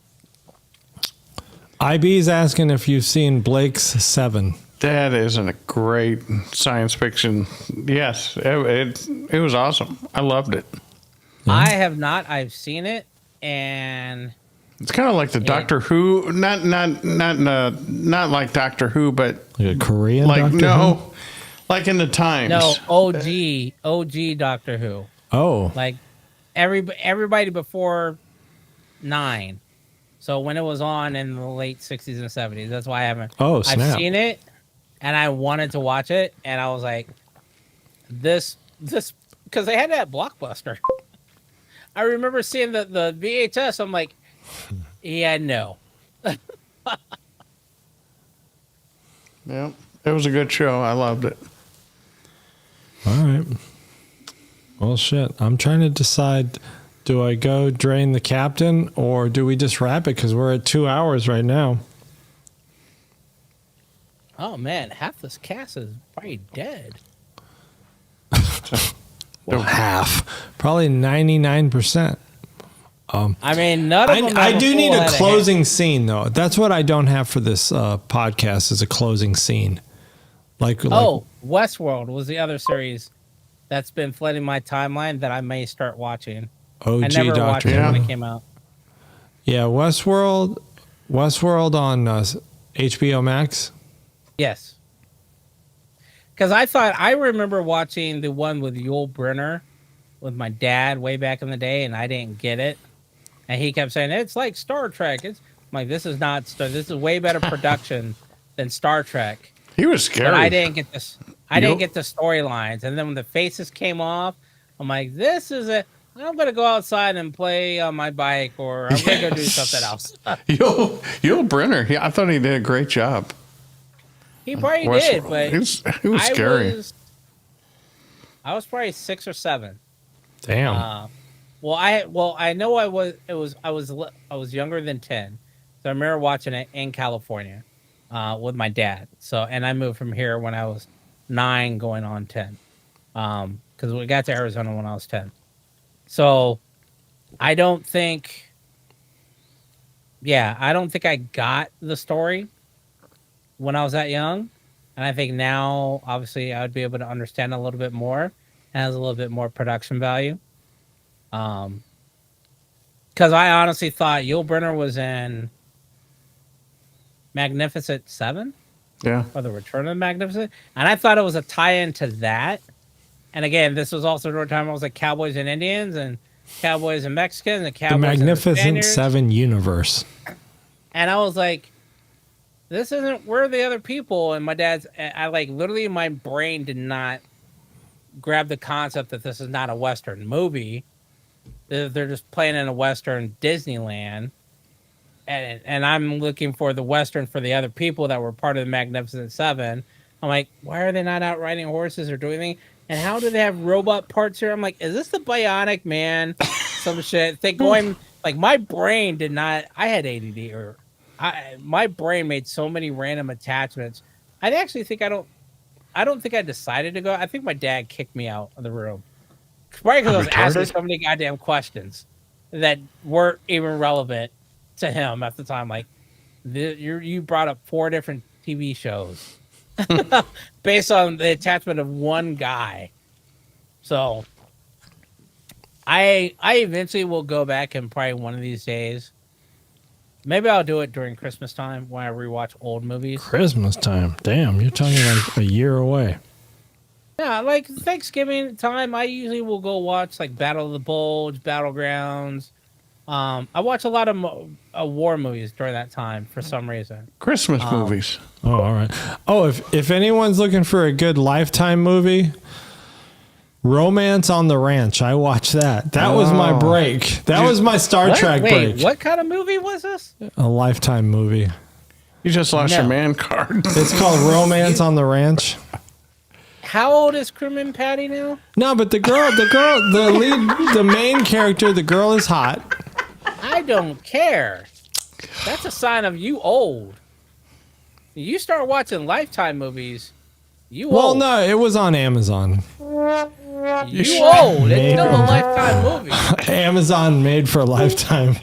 IB's asking if you've seen Blake's 7. That isn't a great science fiction. Yes, it was awesome. I loved it. I have not. I've seen it, and It's kind of like the Doctor Who, not like Doctor Who, but Like a Korean like Doctor no, Who? like in the Times. no OG Doctor Who. Oh, Like everybody before 9. So when it was on in the late 60s and 70s, that's why I haven't. Oh, snap. I've seen it, and I wanted to watch it, and I was like, this, because they had that Blockbuster. I remember seeing the VHS. I'm like, yeah, no. Yeah, it was a good show. I loved it. all right. Well, shit. I'm trying to decide, do I go drain the captain or do we just wrap it? Because we're at 2 hours right now. Oh man, half this cast is probably dead. Well, half. Probably 99%. I mean, none of them. I have do full need a head of hair. closing scene, though. That's what I don't have for this podcast is a closing scene. Like Westworld was the other series that's been flooding my timeline that I may start watching. OG I never watched Doctor it when Who. it came out. Yeah, Westworld on HBO Max. Yes. Because I remember watching the one with Yul Brynner with my dad way back in the day, and I didn't get it. And he kept saying, it's like Star Trek. I'm like, this is not Star. This is way better production than Star Trek. He was scary. But I didn't get this. I didn't get the storylines. And then when the faces came off, I'm like, I'm going to go outside and play on my bike, or I'm going to go do something else. Yul Brynner. I thought he did a great job. He probably Westworld. did, but he was scary. I was probably 6 or 7. Damn. I know I was younger than 10, so I remember watching it in California with my dad. So, and I moved from here when I was 9, going on 10, because we got to Arizona when I was 10. So, I don't think I got the story when I was that young, and I think now, obviously, I would be able to understand a little bit more. It has a little bit more production value. Because I honestly thought Yul Brynner was in Magnificent 7, Yeah. or The Return of the Magnificent, and I thought it was a tie-in to that. And again, this was also during the time I was like Cowboys and Indians, and Cowboys and Mexicans, and Cowboys The Magnificent and the Spaniards. 7 universe. And I was like, this isn't where the other people. And my dad's, I like literally my brain did not grab the concept that this is not a Western movie. They're just playing in a Western Disneyland. And I'm looking for the Western for the other people that were part of the Magnificent 7. I'm like, why are they not out riding horses or doing anything? And how do they have robot parts here? I'm like, is this the Bionic Man? Some shit. They going like my brain did not. I had ADD, or my brain made so many random attachments. I actually think I don't think I decided to go. I think my dad kicked me out of the room. Probably because I was asking so many goddamn questions that weren't even relevant to him at the time. Like, you brought up 4 different TV shows based on the attachment of one guy. So I eventually will go back and probably one of these days. Maybe I'll do it during Christmas time when I rewatch old movies. Christmas time. Damn, you're talking like a year away. Yeah, like Thanksgiving time, I usually will go watch like Battle of the Bulge, Battlegrounds. I watch a lot of war movies during that time for some reason. Christmas movies. Oh, all right. Oh, if anyone's looking for a good Lifetime movie, Romance on the Ranch. I watched that. That was my break. That was my Star Trek break. What kind of movie was this? A Lifetime movie. You just lost your man card. It's called Romance on the Ranch. How old is Crewman Patty now? No, but the lead, the main character, the girl is hot. I don't care. That's a sign of you old. You start watching Lifetime movies, you Well, old. no, it was on Amazon. You old. It's still a Lifetime movie. Amazon made for Lifetime.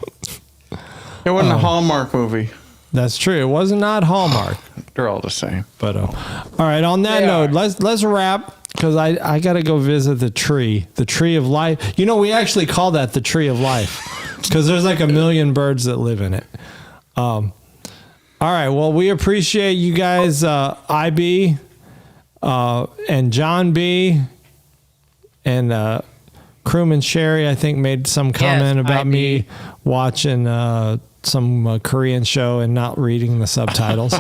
It wasn't a Hallmark movie. That's true. It was not Hallmark. They're all the same. But all right. On that note, let's wrap because I got to go visit the tree of life. You know, we actually call that the tree of life because there's like 1 million birds that live in it. All right. Well, we appreciate you guys, IB and John B. And Crewman Sherry, I think, made some comment about IB. me watching some Korean show and not reading the subtitles.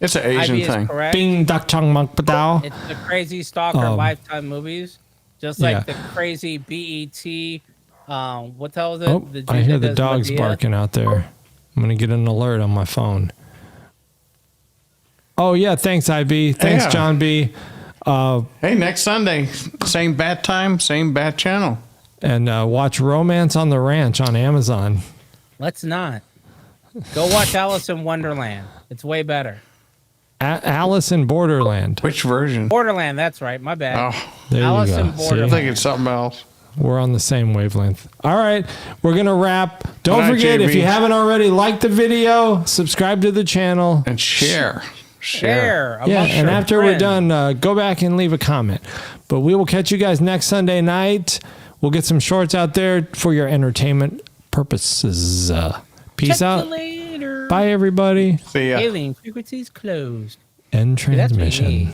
It's an Asian IB thing. is correct. Bing dak chang mak padao. It's the crazy stalker Lifetime movies, just like the crazy BET. What the hell is it? Oh, The dude I hear that the does dogs Medea. barking out there. I'm gonna get an alert on my phone. Oh yeah, thanks IB. Thanks Yeah. John B. Hey, next Sunday, same bat time, same bat channel. And watch Romance on the Ranch on Amazon. Let's not. Go watch Alice in Wonderland. It's way better. Alice in Borderland. Which version? Borderland, that's right. My bad. Oh, There Alice you go. in I Borderland. think it's something else. We're on the same wavelength. All right, we're gonna wrap. Don't Good night, forget, if JB. you haven't already, like the video, subscribe to the channel, And share. Share. Yeah, amongst and your after we're friends. done, go back and leave a comment. But we will catch you guys next Sunday night. We'll get some shorts out there for your entertainment purposes. Peace Check you out. later. Bye, everybody. See ya. Alien frequencies closed. End Dude, that's me. transmission.